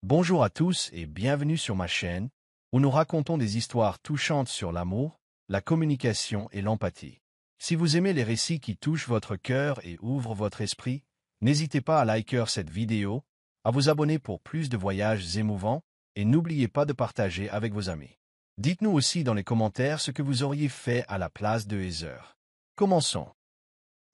Bonjour à tous et bienvenue sur ma chaîne, où nous racontons des histoires touchantes sur l'amour, la communication et l'empathie. Si vous aimez les récits qui touchent votre cœur et ouvrent votre esprit, n'hésitez pas à liker cette vidéo, à vous abonner pour plus de voyages émouvants, et n'oubliez pas de partager avec vos amis. Dites-nous aussi dans les commentaires ce que vous auriez fait à la place de Heather. Commençons.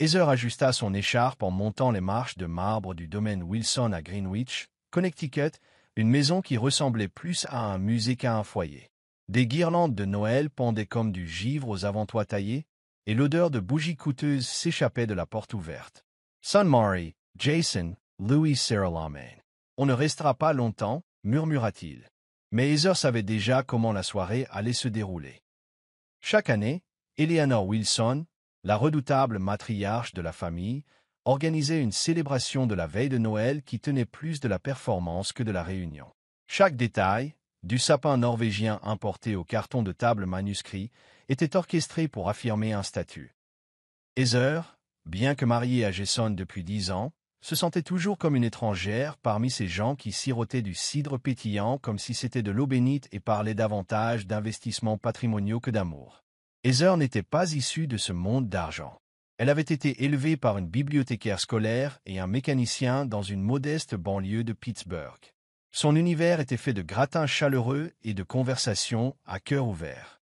Heather ajusta son écharpe en montant les marches de marbre du domaine Wilson à Greenwich, Connecticut, une maison qui ressemblait plus à un musée qu'à un foyer. Des guirlandes de Noël pendaient comme du givre aux avant-toits taillés, et l'odeur de bougies coûteuses s'échappait de la porte ouverte. Son Mary, Jason, Louis Sarah-Lamaine. On ne restera pas longtemps, murmura-t-il. Mais Heather savait déjà comment la soirée allait se dérouler. Chaque année, Eleanor Wilson, la redoutable matriarche de la famille, organisait une célébration de la veille de Noël qui tenait plus de la performance que de la réunion. Chaque détail, du sapin norvégien importé au carton de table manuscrit, était orchestré pour affirmer un statut. Heather, bien que mariée à Jason depuis 10 ans, se sentait toujours comme une étrangère parmi ces gens qui sirotaient du cidre pétillant comme si c'était de l'eau bénite et parlaient davantage d'investissements patrimoniaux que d'amour. Heather n'était pas issue de ce monde d'argent. Elle avait été élevée par une bibliothécaire scolaire et un mécanicien dans une modeste banlieue de Pittsburgh. Son univers était fait de gratins chaleureux et de conversations à cœur ouvert.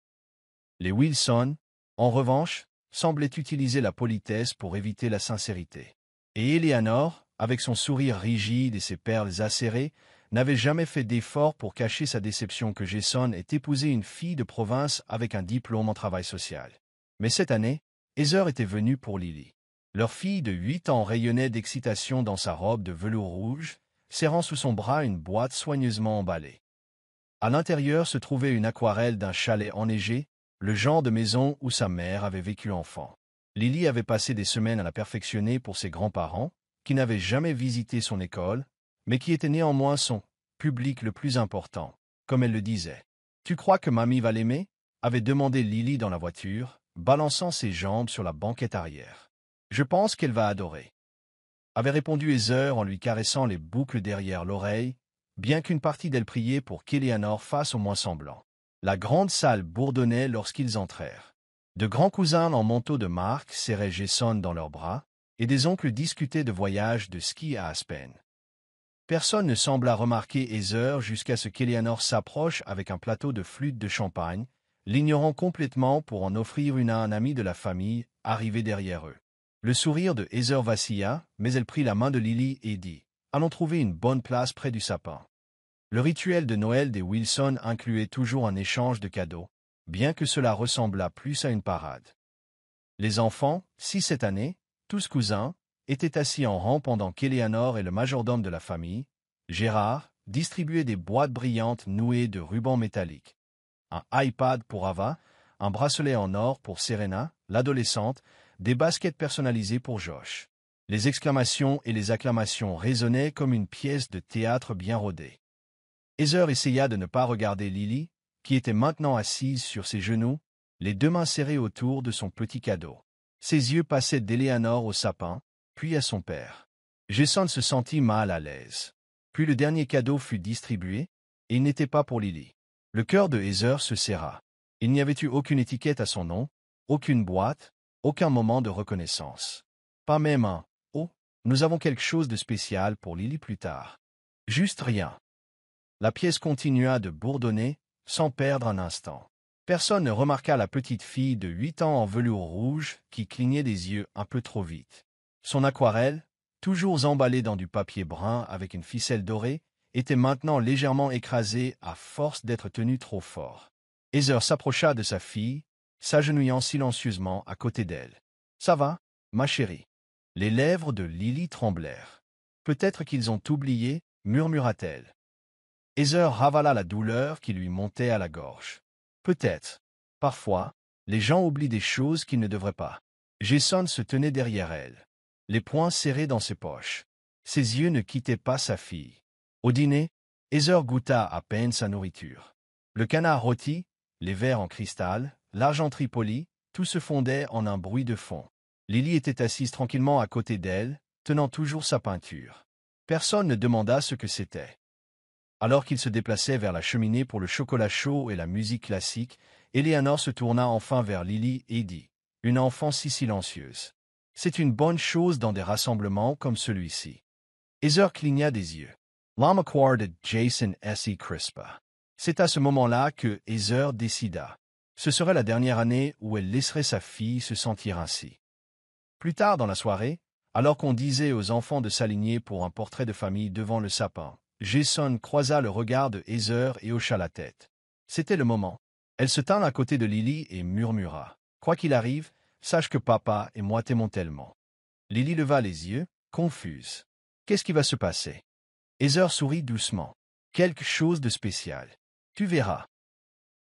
Les Wilson, en revanche, semblaient utiliser la politesse pour éviter la sincérité. Et Eleanor, avec son sourire rigide et ses perles acérées, n'avait jamais fait d'effort pour cacher sa déception que Jason ait épousé une fille de province avec un diplôme en travail social. Mais cette année, Heather était venue pour Lily. Leur fille de 8 ans rayonnait d'excitation dans sa robe de velours rouge, serrant sous son bras une boîte soigneusement emballée. À l'intérieur se trouvait une aquarelle d'un chalet enneigé, le genre de maison où sa mère avait vécu enfant. Lily avait passé des semaines à la perfectionner pour ses grands-parents, qui n'avaient jamais visité son école, mais qui étaient néanmoins son public le plus important, comme elle le disait. « Tu crois que mamie va l'aimer ?» avait demandé Lily dans la voiture, balançant ses jambes sur la banquette arrière. « Je pense qu'elle va adorer. » avait répondu Heather en lui caressant les boucles derrière l'oreille, bien qu'une partie d'elle priait pour qu'Eleanor fasse au moins semblant. La grande salle bourdonnait lorsqu'ils entrèrent. De grands cousins en manteau de marque serraient Jason dans leurs bras, et des oncles discutaient de voyages de ski à Aspen. Personne ne sembla remarquer Heather jusqu'à ce qu'Eleanor s'approche avec un plateau de flûte de champagne, l'ignorant complètement pour en offrir une à un ami de la famille, arrivé derrière eux. Le sourire de Heather vacilla, mais elle prit la main de Lily et dit « Allons trouver une bonne place près du sapin. » Le rituel de Noël des Wilson incluait toujours un échange de cadeaux, bien que cela ressemblât plus à une parade. Les enfants, 6 cette année, tous cousins, étaient assis en rang pendant qu'Eleanor et le majordome de la famille, Gérard, distribuaient des boîtes brillantes nouées de rubans métalliques. Un iPad pour Ava, un bracelet en or pour Serena, l'adolescente, des baskets personnalisées pour Josh. Les exclamations et les acclamations résonnaient comme une pièce de théâtre bien rodée. Heather essaya de ne pas regarder Lily, qui était maintenant assise sur ses genoux, les 2 mains serrées autour de son petit cadeau. Ses yeux passaient d'Eleanor au sapin, puis à son père. Jason se sentit mal à l'aise. Puis le dernier cadeau fut distribué, et il n'était pas pour Lily. Le cœur de Heather se serra. Il n'y avait eu aucune étiquette à son nom, aucune boîte, aucun moment de reconnaissance. Pas même un « Oh, nous avons quelque chose de spécial pour Lily plus tard. » Juste rien. La pièce continua de bourdonner, sans perdre un instant. Personne ne remarqua la petite fille de 8 ans en velours rouge qui clignait des yeux un peu trop vite. Son aquarelle, toujours emballée dans du papier brun avec une ficelle dorée, était maintenant légèrement écrasée à force d'être tenue trop fort. Heather s'approcha de sa fille, s'agenouillant silencieusement à côté d'elle. « Ça va, ma chérie ?» Les lèvres de Lily tremblèrent. « Peut-être qu'ils ont oublié, » murmura-t-elle. Heather ravala la douleur qui lui montait à la gorge. Peut-être. Parfois, les gens oublient des choses qu'ils ne devraient pas. Jason se tenait derrière elle, les poings serrés dans ses poches. Ses yeux ne quittaient pas sa fille. Au dîner, Heather goûta à peine sa nourriture. Le canard rôti, les verres en cristal, l'argenterie polie, tout se fondait en un bruit de fond. Lily était assise tranquillement à côté d'elle, tenant toujours sa peinture. Personne ne demanda ce que c'était. Alors qu'il se déplaçait vers la cheminée pour le chocolat chaud et la musique classique, Eleanor se tourna enfin vers Lily et dit « Une enfant si silencieuse. C'est une bonne chose dans des rassemblements comme celui-ci. » Heather cligna des yeux. L'âme de Jason S. crispa. C'est à ce moment-là que Heather décida. Ce serait la dernière année où elle laisserait sa fille se sentir ainsi. Plus tard dans la soirée, alors qu'on disait aux enfants de s'aligner pour un portrait de famille devant le sapin, Jason croisa le regard de Heather et hocha la tête. C'était le moment. Elle se tint à côté de Lily et murmura « Quoi qu'il arrive, sache que papa et moi t'aimons tellement. » Lily leva les yeux, confuse. « Qu'est-ce qui va se passer ?» Heather sourit doucement. « Quelque chose de spécial. Tu verras. »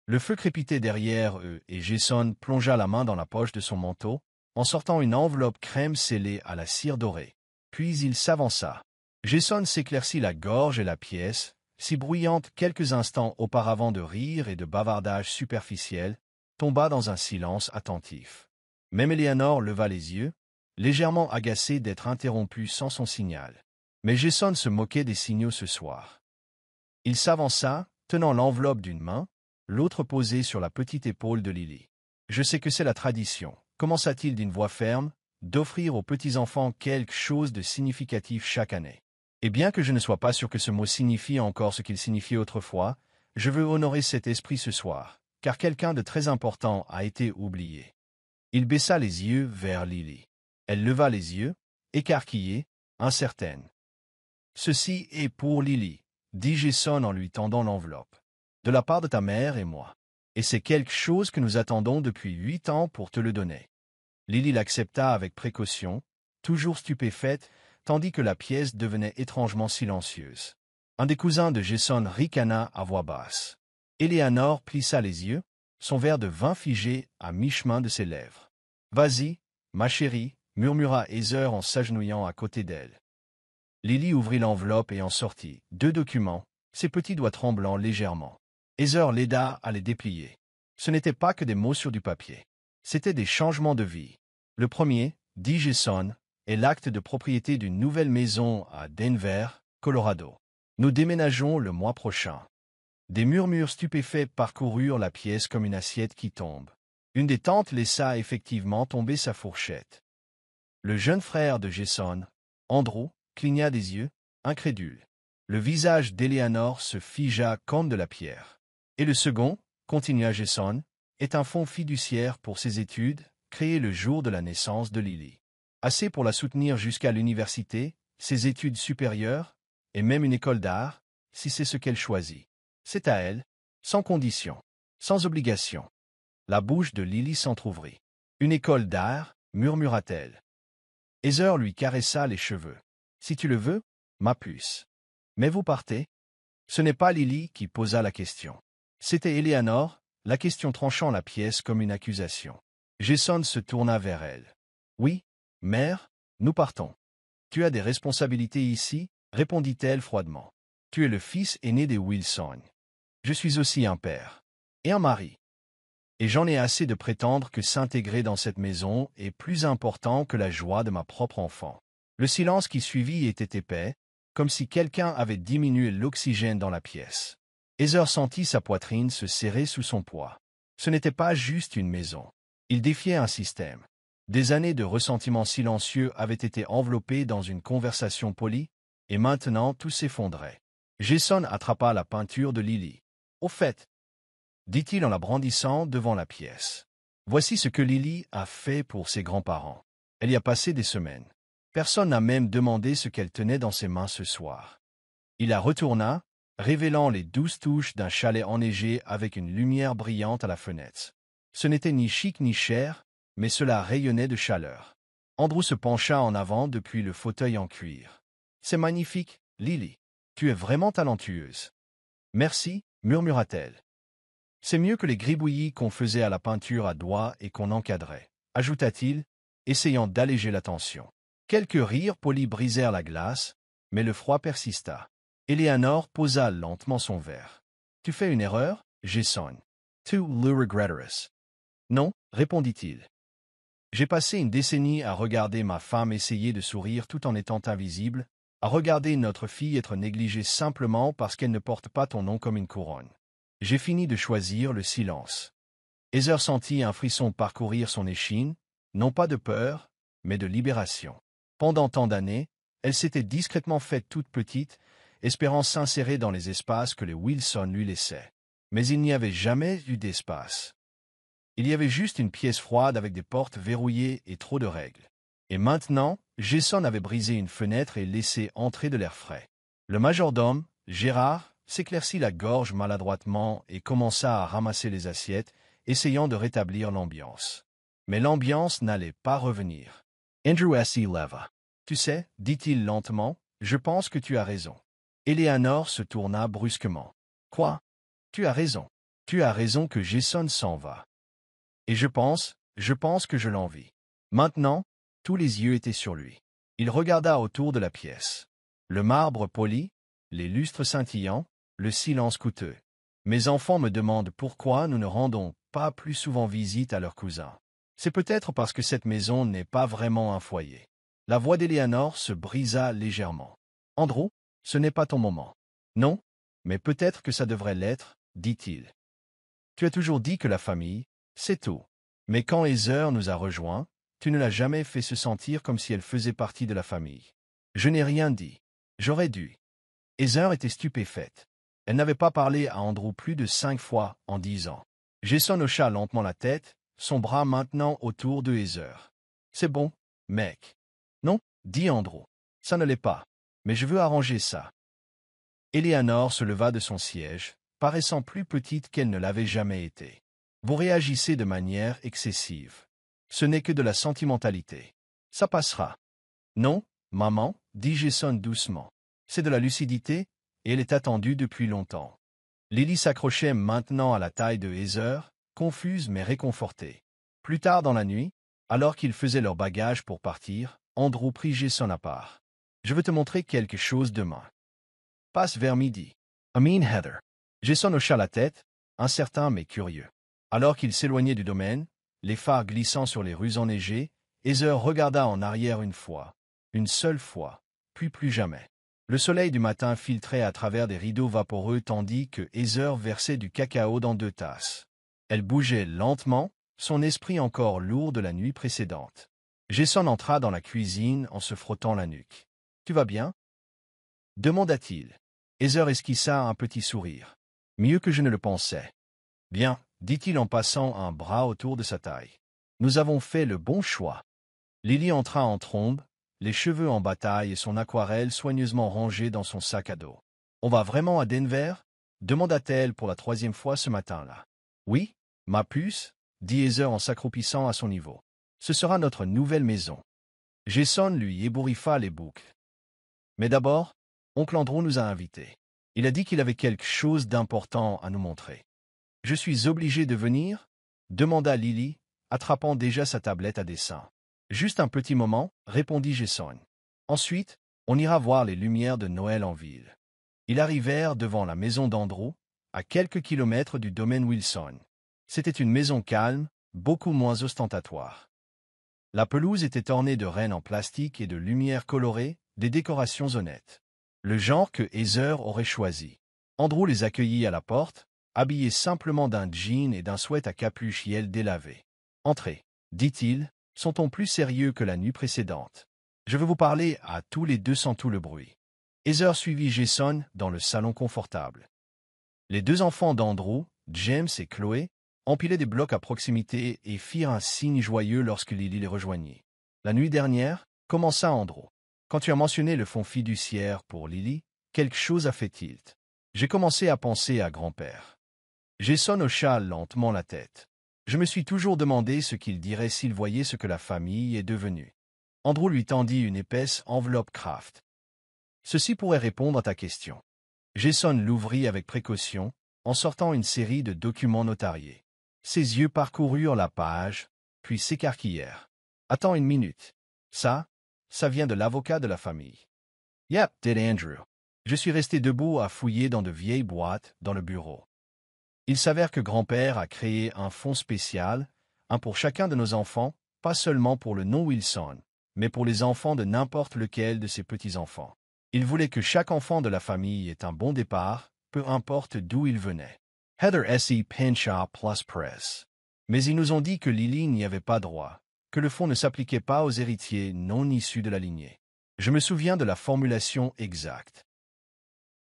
Le feu crépitait derrière eux et Jason plongea la main dans la poche de son manteau, en sortant une enveloppe crème scellée à la cire dorée. Puis il s'avança. Jason s'éclaircit la gorge et la pièce, si bruyante quelques instants auparavant de rire et de bavardage superficiel, tomba dans un silence attentif. Même Eleanor leva les yeux, légèrement agacée d'être interrompue sans son signal. Mais Jason se moquait des signaux ce soir. Il s'avança, tenant l'enveloppe d'une main, l'autre posée sur la petite épaule de Lily. « Je sais que c'est la tradition, » commença-t-il d'une voix ferme, d'offrir aux petits-enfants quelque chose de significatif chaque année. Et bien que je ne sois pas sûr que ce mot signifie encore ce qu'il signifiait autrefois, je veux honorer cet esprit ce soir, car quelqu'un de très important a été oublié. Il baissa les yeux vers Lily. Elle leva les yeux, écarquillée, incertaine. « Ceci est pour Lily, » dit Jason en lui tendant l'enveloppe. « De la part de ta mère et moi. Et c'est quelque chose que nous attendons depuis 8 ans pour te le donner. » Lily l'accepta avec précaution, toujours stupéfaite, tandis que la pièce devenait étrangement silencieuse. Un des cousins de Jason ricana à voix basse. Eleanor plissa les yeux, son verre de vin figé à mi-chemin de ses lèvres. « Vas-y, ma chérie, » murmura Heather en s'agenouillant à côté d'elle. Lily ouvrit l'enveloppe et en sortit 2 documents, ses petits doigts tremblant légèrement. Heather l'aida à les déplier. Ce n'était pas que des mots sur du papier. C'étaient des changements de vie. Le premier, dit Jason, est l'acte de propriété d'une nouvelle maison à Denver, Colorado. Nous déménageons le mois prochain. Des murmures stupéfaits parcoururent la pièce comme une assiette qui tombe. Une des tantes laissa effectivement tomber sa fourchette. Le jeune frère de Jason, Andrew, cligna des yeux, incrédule. Le visage d'Eleanor se figea comme de la pierre. Et le second, continua Jason, est un fonds fiduciaire pour ses études, créé le jour de la naissance de Lily. Assez pour la soutenir jusqu'à l'université, ses études supérieures, et même une école d'art, si c'est ce qu'elle choisit. C'est à elle, sans condition, sans obligation. La bouche de Lily s'entr'ouvrit. « Une école d'art » murmura-t-elle. Heather lui caressa les cheveux. « Si tu le veux, ma puce. Mais vous partez ?» Ce n'est pas Lily qui posa la question. C'était Eleanor, la question tranchant la pièce comme une accusation. Jason se tourna vers elle. « Oui, mère, nous partons. »« Tu as des responsabilités ici ?» répondit-elle froidement. « Tu es le fils aîné des Wilson. Je suis aussi un père. Et un mari. Et j'en ai assez de prétendre que s'intégrer dans cette maison est plus important que la joie de ma propre enfant. » Le silence qui suivit était épais, comme si quelqu'un avait diminué l'oxygène dans la pièce. Heather sentit sa poitrine se serrer sous son poids. Ce n'était pas juste une maison. Il défiait un système. Des années de ressentiment silencieux avaient été enveloppées dans une conversation polie, et maintenant tout s'effondrait. Jason attrapa la peinture de Lily. « Au fait, » dit-il en la brandissant devant la pièce. « Voici ce que Lily a fait pour ses grands-parents. Elle y a passé des semaines. Personne n'a même demandé ce qu'elle tenait dans ses mains ce soir. » Il la retourna, révélant les 12 touches d'un chalet enneigé avec une lumière brillante à la fenêtre. Ce n'était ni chic ni cher, mais cela rayonnait de chaleur. Andrew se pencha en avant depuis le fauteuil en cuir. « C'est magnifique, Lily. Tu es vraiment talentueuse. »« Merci, » murmura-t-elle. « C'est mieux que les gribouillis qu'on faisait à la peinture à doigts et qu'on encadrait, » ajouta-t-il, essayant d'alléger la tension. Quelques rires polis brisèrent la glace, mais le froid persista. Eleanor posa lentement son verre. « Tu fais une erreur, Jason. Tu le regretteras. »« Non, » répondit-il. « J'ai passé une décennie à regarder ma femme essayer de sourire tout en étant invisible, à regarder notre fille être négligée simplement parce qu'elle ne porte pas ton nom comme une couronne. J'ai fini de choisir le silence. Heather sentit un frisson parcourir son échine, non pas de peur, mais de libération. Pendant tant d'années, elle s'était discrètement faite toute petite, espérant s'insérer dans les espaces que les Wilson lui laissaient. Mais il n'y avait jamais eu d'espace. Il y avait juste une pièce froide avec des portes verrouillées et trop de règles. Et maintenant, Jason avait brisé une fenêtre et laissé entrer de l'air frais. Le majordome, Gérard, s'éclaircit la gorge maladroitement et commença à ramasser les assiettes, essayant de rétablir l'ambiance. Mais l'ambiance n'allait pas revenir. Andrew s'y leva. « Tu sais, dit-il lentement, je pense que tu as raison. » Eleanor se tourna brusquement. « Quoi? Tu as raison. Tu as raison que Jason s'en va. Et je pense que je l'envie. » Maintenant, tous les yeux étaient sur lui. Il regarda autour de la pièce. Le marbre poli, les lustres scintillants, le silence coûteux. « Mes enfants me demandent pourquoi nous ne rendons pas plus souvent visite à leurs cousins. C'est peut-être parce que cette maison n'est pas vraiment un foyer. » La voix d'Eleanor se brisa légèrement. « Andrew, ce n'est pas ton moment. »« Non, mais peut-être que ça devrait l'être, » dit-il. « Tu as toujours dit que la famille, c'est tout. Mais quand Heather nous a rejoints, tu ne l'as jamais fait se sentir comme si elle faisait partie de la famille. » Je n'ai rien dit. J'aurais dû. Heather était stupéfaite. Elle n'avait pas parlé à Andrew plus de 5 fois en 10 ans. Jason hocha lentement la tête, son bras maintenant autour de Heather. « C'est bon, mec. »« Non, » dit Andrew. « Ça ne l'est pas. Mais je veux arranger ça. » Eleanor se leva de son siège, paraissant plus petite qu'elle ne l'avait jamais été. « Vous réagissez de manière excessive. Ce n'est que de la sentimentalité. Ça passera. »« Non, maman, » dit Jason doucement. « C'est de la lucidité, et elle est attendue depuis longtemps. » Lily s'accrochait maintenant à la taille de Heather, confuse mais réconfortée. Plus tard dans la nuit, alors qu'ils faisaient leur bagage pour partir, Andrew prit Jason à part. « Je veux te montrer quelque chose demain. » Passe vers midi. I mean Heather. Jason hocha la tête, incertain mais curieux. Alors qu'ils s'éloignaient du domaine, les phares glissant sur les rues enneigées, Heather regarda en arrière une seule fois, puis plus jamais. Le soleil du matin filtrait à travers des rideaux vaporeux tandis que Heather versait du cacao dans 2 tasses. Elle bougeait lentement, son esprit encore lourd de la nuit précédente. Jason entra dans la cuisine en se frottant la nuque. « Tu vas bien ?» demanda-t-il. Heather esquissa un petit sourire. « Mieux que je ne le pensais. »« Bien, » dit-il en passant un bras autour de sa taille. « Nous avons fait le bon choix. » Lily entra en trombe, les cheveux en bataille et son aquarelle soigneusement rangée dans son sac à dos. « On va vraiment à Denver ?» demanda-t-elle pour la 3e fois ce matin-là. « Oui, ma puce, » dit Heather en s'accroupissant à son niveau. « Ce sera notre nouvelle maison. » Jason lui ébouriffa les boucles. « Mais d'abord, oncle Andrew nous a invités. Il a dit qu'il avait quelque chose d'important à nous montrer. »« Je suis obligé de venir ?» demanda Lily, attrapant déjà sa tablette à dessin. « Juste un petit moment, » répondit Jason. « Ensuite, on ira voir les lumières de Noël en ville. » Ils arrivèrent devant la maison d'Andrew, à quelques kilomètres du domaine Wilson. C'était une maison calme, beaucoup moins ostentatoire. La pelouse était ornée de rennes en plastique et de lumières colorées, des décorations honnêtes. Le genre que Heather aurait choisi. Andrew les accueillit à la porte, habillé simplement d'un jean et d'un sweat à capuche Yale délavé. « Entrez, » dit-il, son ton plus sérieux que la nuit précédente. « Je veux vous parler à tous les deux sans tout le bruit. » Heather suivit Jason dans le salon confortable. Les 2 enfants d'Andrew, James et Chloé, empilaient des blocs à proximité et firent un signe joyeux lorsque Lily les rejoignit. « La nuit dernière, » commença Andrew. « Quand tu as mentionné le fonds fiduciaire pour Lily, quelque chose a fait tilt. J'ai commencé à penser à grand-père. » Jason hocha lentement la tête. « Je me suis toujours demandé ce qu'il dirait s'il voyait ce que la famille est devenue. » Andrew lui tendit une épaisse enveloppe Kraft. « Ceci pourrait répondre à ta question. » Jason l'ouvrit avec précaution, en sortant une série de documents notariés. Ses yeux parcoururent la page, puis s'écarquillèrent. « Attends une minute. Ça vient de l'avocat de la famille. »« Yep, dit Andrew. » Je suis resté debout à fouiller dans de vieilles boîtes dans le bureau. Il s'avère que grand-père a créé un fonds spécial, un pour chacun de nos enfants, pas seulement pour le nom Wilson, mais pour les enfants de n'importe lequel de ses petits-enfants. Il voulait que chaque enfant de la famille ait un bon départ, peu importe d'où il venait. Heather S.E. Penshaw plus Press. Mais ils nous ont dit que Lily n'y avait pas droit, que le fonds ne s'appliquait pas aux héritiers non issus de la lignée. Je me souviens de la formulation exacte.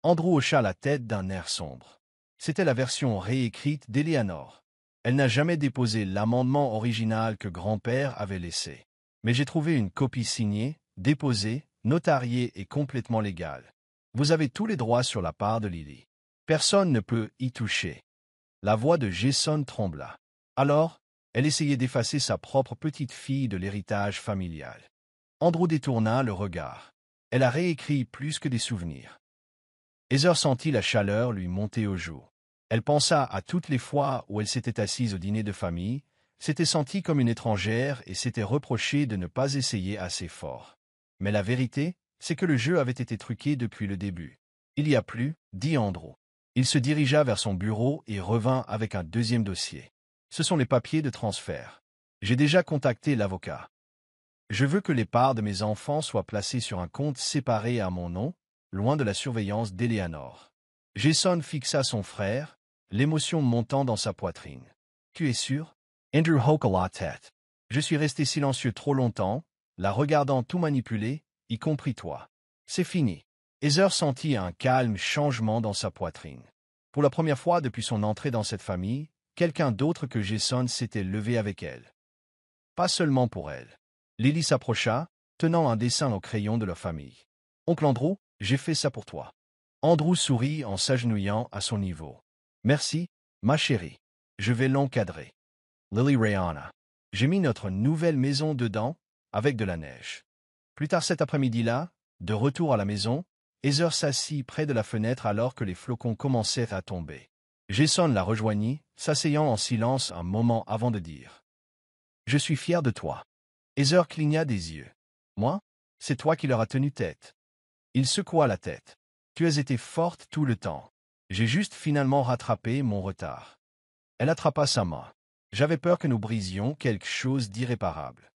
Andrew hocha la tête d'un air sombre. C'était la version réécrite d'Eleanor. Elle n'a jamais déposé l'amendement original que grand-père avait laissé. Mais j'ai trouvé une copie signée, déposée, notariée et complètement légale. Vous avez tous les droits sur la part de Lily. Personne ne peut y toucher. La voix de Jason trembla. Alors, elle essayait d'effacer sa propre petite fille de l'héritage familial. Andrew détourna le regard. Elle a réécrit plus que des souvenirs. Heather sentit la chaleur lui monter aux joues. Elle pensa à toutes les fois où elle s'était assise au dîner de famille, s'était sentie comme une étrangère et s'était reproché de ne pas essayer assez fort. Mais la vérité, c'est que le jeu avait été truqué depuis le début. Il y a plus, dit Andrew. Il se dirigea vers son bureau et revint avec un deuxième dossier. Ce sont les papiers de transfert. J'ai déjà contacté l'avocat. Je veux que les parts de mes enfants soient placées sur un compte séparé à mon nom, loin de la surveillance d'Eleanor. Jason fixa son frère, l'émotion montant dans sa poitrine. Tu es sûr? Andrew hocha la tête. Je suis resté silencieux trop longtemps, la regardant tout manipuler, y compris toi. C'est fini. Heather sentit un calme changement dans sa poitrine. Pour la première fois depuis son entrée dans cette famille, quelqu'un d'autre que Jason s'était levé avec elle. Pas seulement pour elle. Lily s'approcha, tenant un dessin au crayon de leur famille. Oncle Andrew, j'ai fait ça pour toi. Andrew sourit en s'agenouillant à son niveau. Merci, ma chérie. Je vais l'encadrer. Lily Rihanna. J'ai mis notre nouvelle maison dedans, avec de la neige. Plus tard cet après-midi-là, de retour à la maison, Heather s'assit près de la fenêtre alors que les flocons commençaient à tomber. Jason la rejoignit, s'asseyant en silence un moment avant de dire. Je suis fier de toi. Heather cligna des yeux. Moi? C'est toi qui leur as tenu tête. Il secoua la tête. Tu as été forte tout le temps. J'ai juste finalement rattrapé mon retard. Elle attrapa sa main. J'avais peur que nous brisions quelque chose d'irréparable.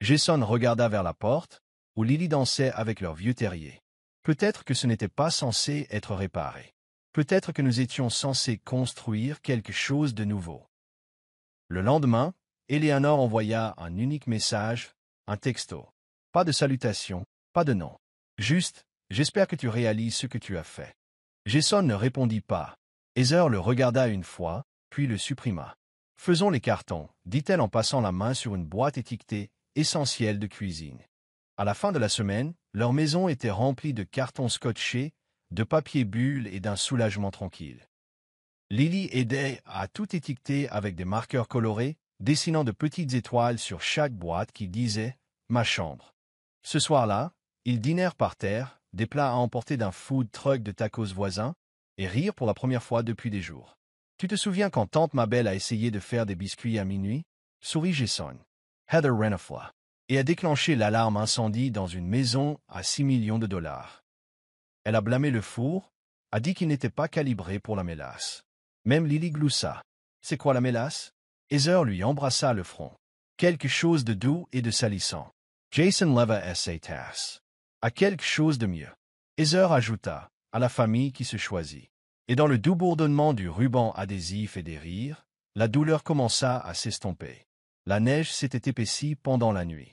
Jason regarda vers la porte, où Lily dansait avec leur vieux terrier. Peut-être que ce n'était pas censé être réparé. Peut-être que nous étions censés construire quelque chose de nouveau. Le lendemain, Eleanor envoya un unique message, un texto. Pas de salutation, pas de nom. Juste, j'espère que tu réalises ce que tu as fait. Jason ne répondit pas. Heather le regarda une fois, puis le supprima. Faisons les cartons, dit-elle en passant la main sur une boîte étiquetée « Essentiel de cuisine ». À la fin de la semaine, leur maison était remplie de cartons scotchés, de papier bulle et d'un soulagement tranquille. Lily aidait à tout étiqueter avec des marqueurs colorés, dessinant de petites étoiles sur chaque boîte qui disait « Ma chambre ». Ce soir-là, ils dînèrent par terre, des plats à emporter d'un food truck de tacos voisins, et rirent pour la première fois depuis des jours. Tu te souviens quand tante Mabel a essayé de faire des biscuits à minuit? Sourit Jason. Heather renifla. Et a déclenché l'alarme incendie dans une maison à 6 millions de dollars. Elle a blâmé le four, a dit qu'il n'était pas calibré pour la mélasse. Même Lily gloussa. C'est quoi la mélasse? Heather lui embrassa le front. Quelque chose de doux et de salissant. Jason leva sa tasse. À quelque chose de mieux. Heather ajouta, à la famille qui se choisit. Et dans le doux bourdonnement du ruban adhésif et des rires, la douleur commença à s'estomper. La neige s'était épaissie pendant la nuit.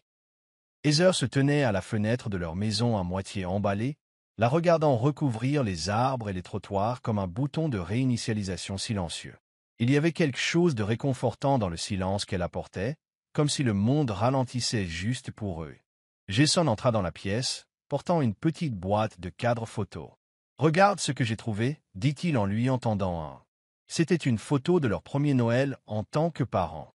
Heather se tenait à la fenêtre de leur maison à moitié emballée, la regardant recouvrir les arbres et les trottoirs comme un bouton de réinitialisation silencieux. Il y avait quelque chose de réconfortant dans le silence qu'elle apportait, comme si le monde ralentissait juste pour eux. Jason entra dans la pièce, portant une petite boîte de cadres photos. « Regarde ce que j'ai trouvé, dit-il en lui en tendant un. C'était une photo de leur premier Noël en tant que parents.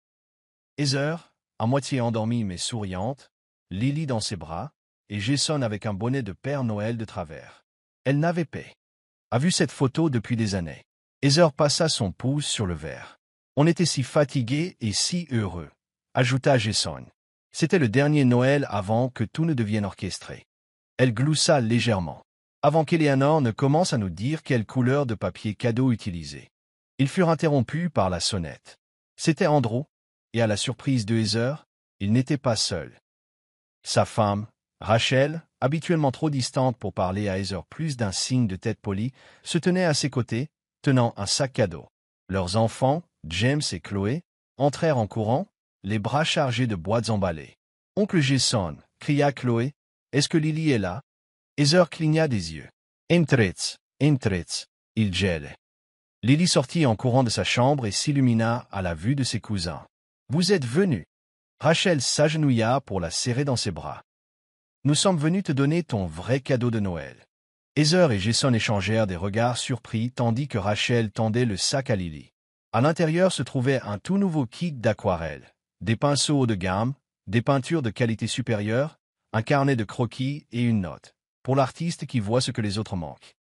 Heather, à moitié endormie mais souriante, Lily dans ses bras, et Jason avec un bonnet de Père Noël de travers. Elle n'avait pas vu cette photo depuis des années. Heather passa son pouce sur le verre. On était si fatigués et si heureux, ajouta Jason. C'était le dernier Noël avant que tout ne devienne orchestré. Elle gloussa légèrement, avant qu'Eleanor ne commence à nous dire quelle couleur de papier cadeau utiliser. Ils furent interrompus par la sonnette. C'était Andrew, et à la surprise de Heather, il n'était pas seul. Sa femme, Rachel, habituellement trop distante pour parler à Heather plus d'un signe de tête poli, se tenait à ses côtés, tenant un sac cadeau. Leurs enfants, James et Chloé, entrèrent en courant, les bras chargés de boîtes emballées. « Oncle Jason » cria Chloé, « est-ce que Lily est là ?» Heather cligna des yeux. « Entrez, il gèle. » Lily sortit en courant de sa chambre et s'illumina à la vue de ses cousins. « Vous êtes venus !» Rachel s'agenouilla pour la serrer dans ses bras. « Nous sommes venus te donner ton vrai cadeau de Noël. » Heather et Jason échangèrent des regards surpris tandis que Rachel tendait le sac à Lily. À l'intérieur se trouvait un tout nouveau kit d'aquarelle, des pinceaux haut de gamme, des peintures de qualité supérieure, un carnet de croquis et une note, pour l'artiste qui voit ce que les autres manquent.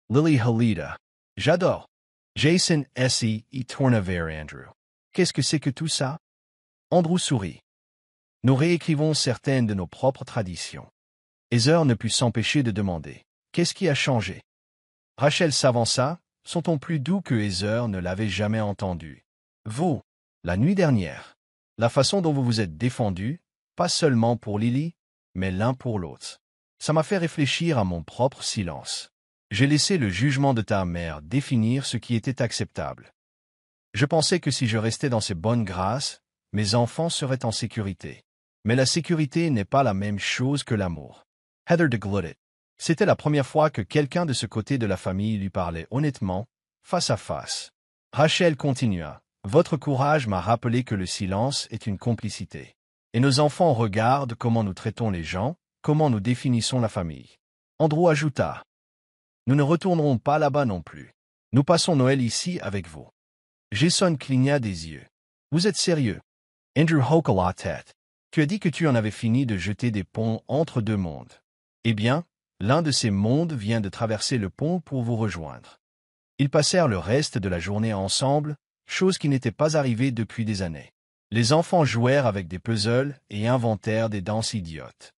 Lily Halida. J'adore. Jason S.E. tourna vers Andrew. Qu'est-ce que c'est que tout ça? Andrew sourit. Nous réécrivons certaines de nos propres traditions. Heather ne put s'empêcher de demander. Qu'est-ce qui a changé? Rachel s'avança, son ton plus doux que Heather ne l'avait jamais entendu. Vous, la nuit dernière, la façon dont vous vous êtes défendu, pas seulement pour Lily, mais l'un pour l'autre. Ça m'a fait réfléchir à mon propre silence. J'ai laissé le jugement de ta mère définir ce qui était acceptable. Je pensais que si je restais dans ses bonnes grâces, mes enfants seraient en sécurité. Mais la sécurité n'est pas la même chose que l'amour. Heather deglutit. C'était la première fois que quelqu'un de ce côté de la famille lui parlait honnêtement, face à face. Rachel continua. Votre courage m'a rappelé que le silence est une complicité. Et nos enfants regardent comment nous traitons les gens, comment nous définissons la famille. Andrew ajouta. Nous ne retournerons pas là-bas non plus. Nous passons Noël ici avec vous. Jason cligna des yeux. Vous êtes sérieux? Andrew hocha la tête. Tu as dit que tu en avais fini de jeter des ponts entre deux mondes. Eh bien, l'un de ces mondes vient de traverser le pont pour vous rejoindre. Ils passèrent le reste de la journée ensemble, chose qui n'était pas arrivée depuis des années. Les enfants jouèrent avec des puzzles et inventèrent des danses idiotes.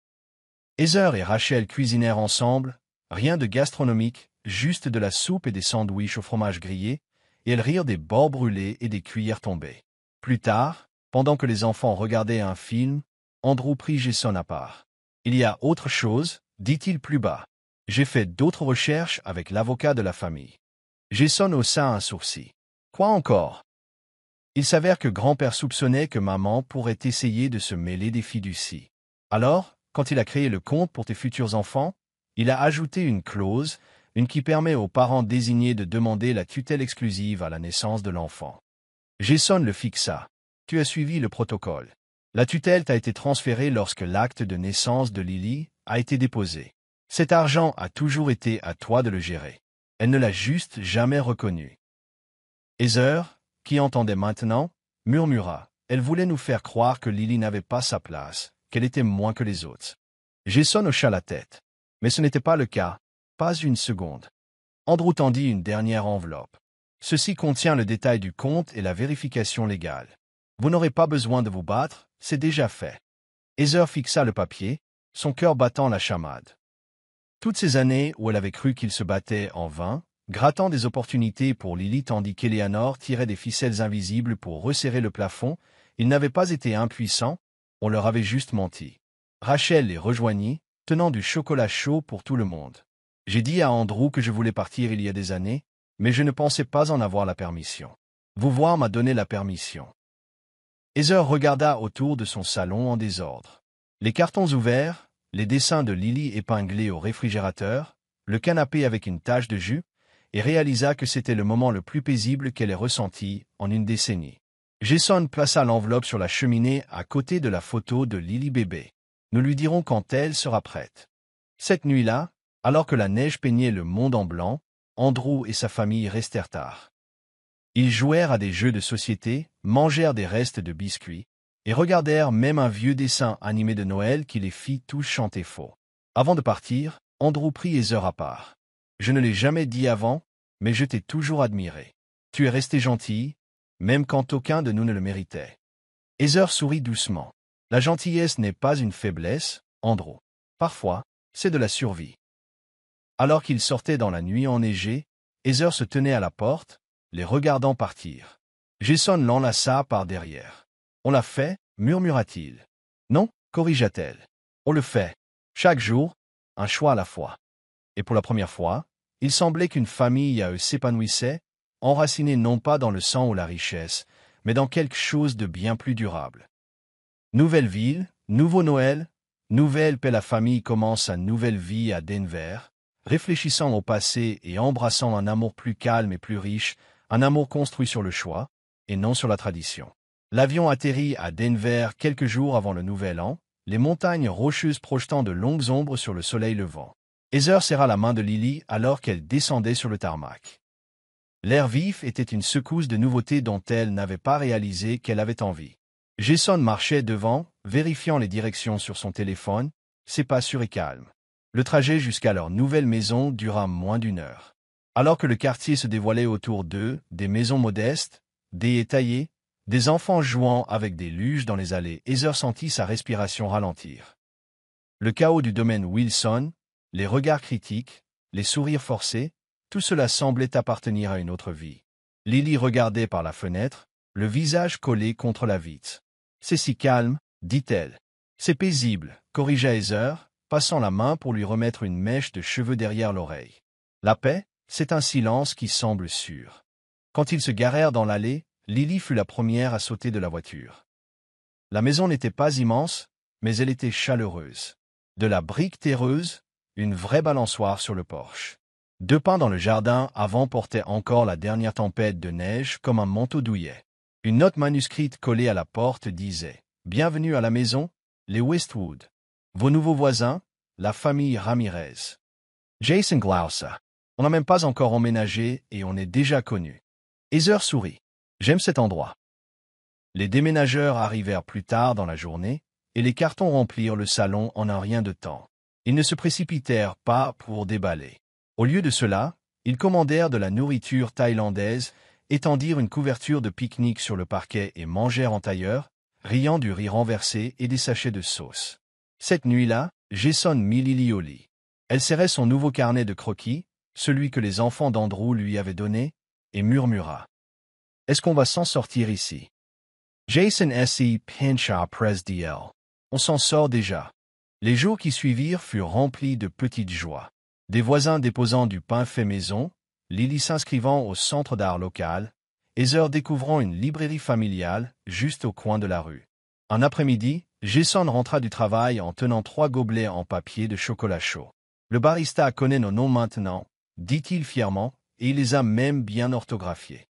Heather et Rachel cuisinèrent ensemble, rien de gastronomique, juste de la soupe et des sandwichs au fromage grillé, et elles rirent des bords brûlés et des cuillères tombées. Plus tard, pendant que les enfants regardaient un film, Andrew prit Jason à part. « Il y a autre chose » dit-il plus bas. « J'ai fait d'autres recherches avec l'avocat de la famille. » Jason haussa un sourcil. « Quoi encore ?» Il s'avère que grand-père soupçonnait que maman pourrait essayer de se mêler des fiducies. Alors, quand il a créé le compte pour tes futurs enfants, il a ajouté une clause, une qui permet aux parents désignés de demander la tutelle exclusive à la naissance de l'enfant. Jason le fixa. « Tu as suivi le protocole. La tutelle t'a été transférée lorsque l'acte de naissance de Lily a été déposé. Cet argent a toujours été à toi de le gérer. Elle ne l'a juste jamais reconnu. » Heather, qui entendait maintenant, murmura. Elle voulait nous faire croire que Lily n'avait pas sa place, qu'elle était moins que les autres. Jason hocha la tête. Mais ce n'était pas le cas, pas une seconde. Andrew tendit une dernière enveloppe. Ceci contient le détail du compte et la vérification légale. Vous n'aurez pas besoin de vous battre, c'est déjà fait. Heather fixa le papier, son cœur battant la chamade. Toutes ces années où elle avait cru qu'il se battait en vain, grattant des opportunités pour Lily tandis qu'Eleanor tirait des ficelles invisibles pour resserrer le plafond, ils n'avaient pas été impuissants, on leur avait juste menti. Rachel les rejoignit, tenant du chocolat chaud pour tout le monde. J'ai dit à Andrew que je voulais partir il y a des années, mais je ne pensais pas en avoir la permission. Vous voir m'a donné la permission. Heather regarda autour de son salon en désordre. Les cartons ouverts, les dessins de Lily épinglés au réfrigérateur, le canapé avec une tache de jus, et réalisa que c'était le moment le plus paisible qu'elle ait ressenti en une décennie. Jason plaça l'enveloppe sur la cheminée à côté de la photo de Lily bébé. Nous lui dirons quand elle sera prête. Cette nuit-là, alors que la neige peignait le monde en blanc, Andrew et sa famille restèrent tard. Ils jouèrent à des jeux de société, mangèrent des restes de biscuits, et regardèrent même un vieux dessin animé de Noël qui les fit tous chanter faux. Avant de partir, Andrew prit Heather à part. « Je ne l'ai jamais dit avant, mais je t'ai toujours admiré. Tu es resté gentille, même quand aucun de nous ne le méritait. » Heather sourit doucement. « La gentillesse n'est pas une faiblesse, Andrew. Parfois, c'est de la survie. » Alors qu'ils sortaient dans la nuit enneigée, Heather se tenait à la porte, les regardant partir. Jason l'enlaça par derrière. « On l'a fait » murmura-t-il. « Non » corrigea-t-elle. « On le fait. Chaque jour, un choix à la fois. Et pour la première fois, il semblait qu'une famille à eux s'épanouissait, enracinée non pas dans le sang ou la richesse, mais dans quelque chose de bien plus durable. Nouvelle ville, nouveau Noël, nouvelle paix. La famille commence sa nouvelle vie à Denver, réfléchissant au passé et embrassant un amour plus calme et plus riche, un amour construit sur le choix, et non sur la tradition. L'avion atterrit à Denver quelques jours avant le Nouvel An, les montagnes rocheuses projetant de longues ombres sur le soleil levant. Heather serra la main de Lily alors qu'elle descendait sur le tarmac. L'air vif était une secousse de nouveauté dont elle n'avait pas réalisé qu'elle avait envie. Jason marchait devant, vérifiant les directions sur son téléphone, ses pas sûrs et calmes. Le trajet jusqu'à leur nouvelle maison dura moins d'1 heure. Alors que le quartier se dévoilait autour d'eux, des maisons modestes, des haies taillées, des enfants jouant avec des luges dans les allées, Heather sentit sa respiration ralentir. Le chaos du domaine Wilson, les regards critiques, les sourires forcés, tout cela semblait appartenir à une autre vie. Lily regardait par la fenêtre, le visage collé contre la vitre. « C'est si calme, dit-elle. C'est paisible, corrigea Heather, passant la main pour lui remettre une mèche de cheveux derrière l'oreille. La paix, c'est un silence qui semble sûr. Quand ils se garèrent dans l'allée, Lily fut la première à sauter de la voiture. La maison n'était pas immense, mais elle était chaleureuse. De la brique terreuse, une vraie balançoire sur le porche. 2 pins dans le jardin avant portaient encore la dernière tempête de neige comme un manteau douillet. Une note manuscrite collée à la porte disait « Bienvenue à la maison, les Westwood. Vos nouveaux voisins, la famille Ramirez. Jason Glausa. On n'a même pas encore emménagé et on est déjà connu. » Heather sourit. « J'aime cet endroit. » Les déménageurs arrivèrent plus tard dans la journée, et les cartons remplirent le salon en un rien de temps. Ils ne se précipitèrent pas pour déballer. Au lieu de cela, ils commandèrent de la nourriture thaïlandaise, étendirent une couverture de pique-nique sur le parquet et mangèrent en tailleur, riant du riz renversé et des sachets de sauce. Cette nuit-là, Jason mit Lily au lit. Elle serrait son nouveau carnet de croquis, celui que les enfants d'Andrew lui avaient donné, et murmura. « Est-ce qu'on va s'en sortir ici? » Jason S.E. Pincha Press DL. On s'en sort déjà. Les jours qui suivirent furent remplis de petites joies. Des voisins déposant du pain fait maison, Lily s'inscrivant au centre d'art local, Heather découvrant une librairie familiale juste au coin de la rue. Un après-midi, Jason rentra du travail en tenant 3 gobelets en papier de chocolat chaud. Le barista connaît nos noms maintenant, dit-il fièrement, et il les a même bien orthographiés.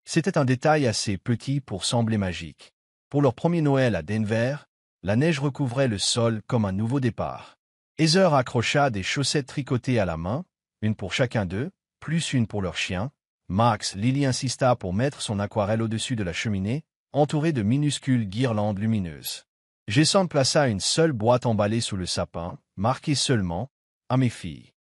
C'était un détail assez petit pour sembler magique. Pour leur premier Noël à Denver, la neige recouvrait le sol comme un nouveau départ. Heather accrocha des chaussettes tricotées à la main, une pour chacun d'eux, plus une pour leur chien. Max, Lily insista pour mettre son aquarelle au-dessus de la cheminée, entourée de minuscules guirlandes lumineuses. Jason plaça une seule boîte emballée sous le sapin, marquée seulement « À mes filles ».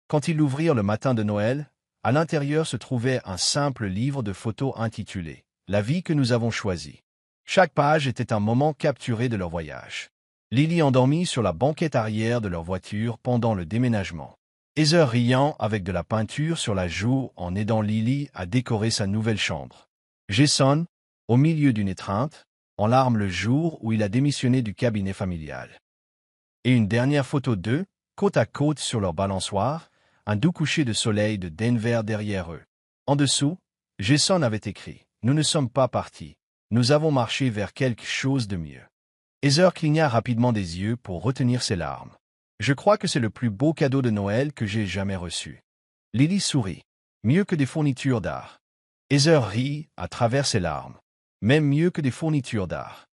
Quand ils l'ouvrirent le matin de Noël, à l'intérieur se trouvait un simple livre de photos intitulé « La vie que nous avons choisie ». Chaque page était un moment capturé de leur voyage. Lily endormie sur la banquette arrière de leur voiture pendant le déménagement. Heather riant avec de la peinture sur la joue en aidant Lily à décorer sa nouvelle chambre. Jason, au milieu d'une étreinte, en larmes le jour où il a démissionné du cabinet familial. Et une dernière photo d'eux, côte à côte sur leur balançoire, un doux coucher de soleil de Denver derrière eux. En dessous, Jason avait écrit « Nous ne sommes pas partis. Nous avons marché vers quelque chose de mieux. » Heather cligna rapidement des yeux pour retenir ses larmes. « Je crois que c'est le plus beau cadeau de Noël que j'ai jamais reçu. » Lily sourit. « Mieux que des fournitures d'art. » Heather rit à travers ses larmes. « Même mieux que des fournitures d'art. »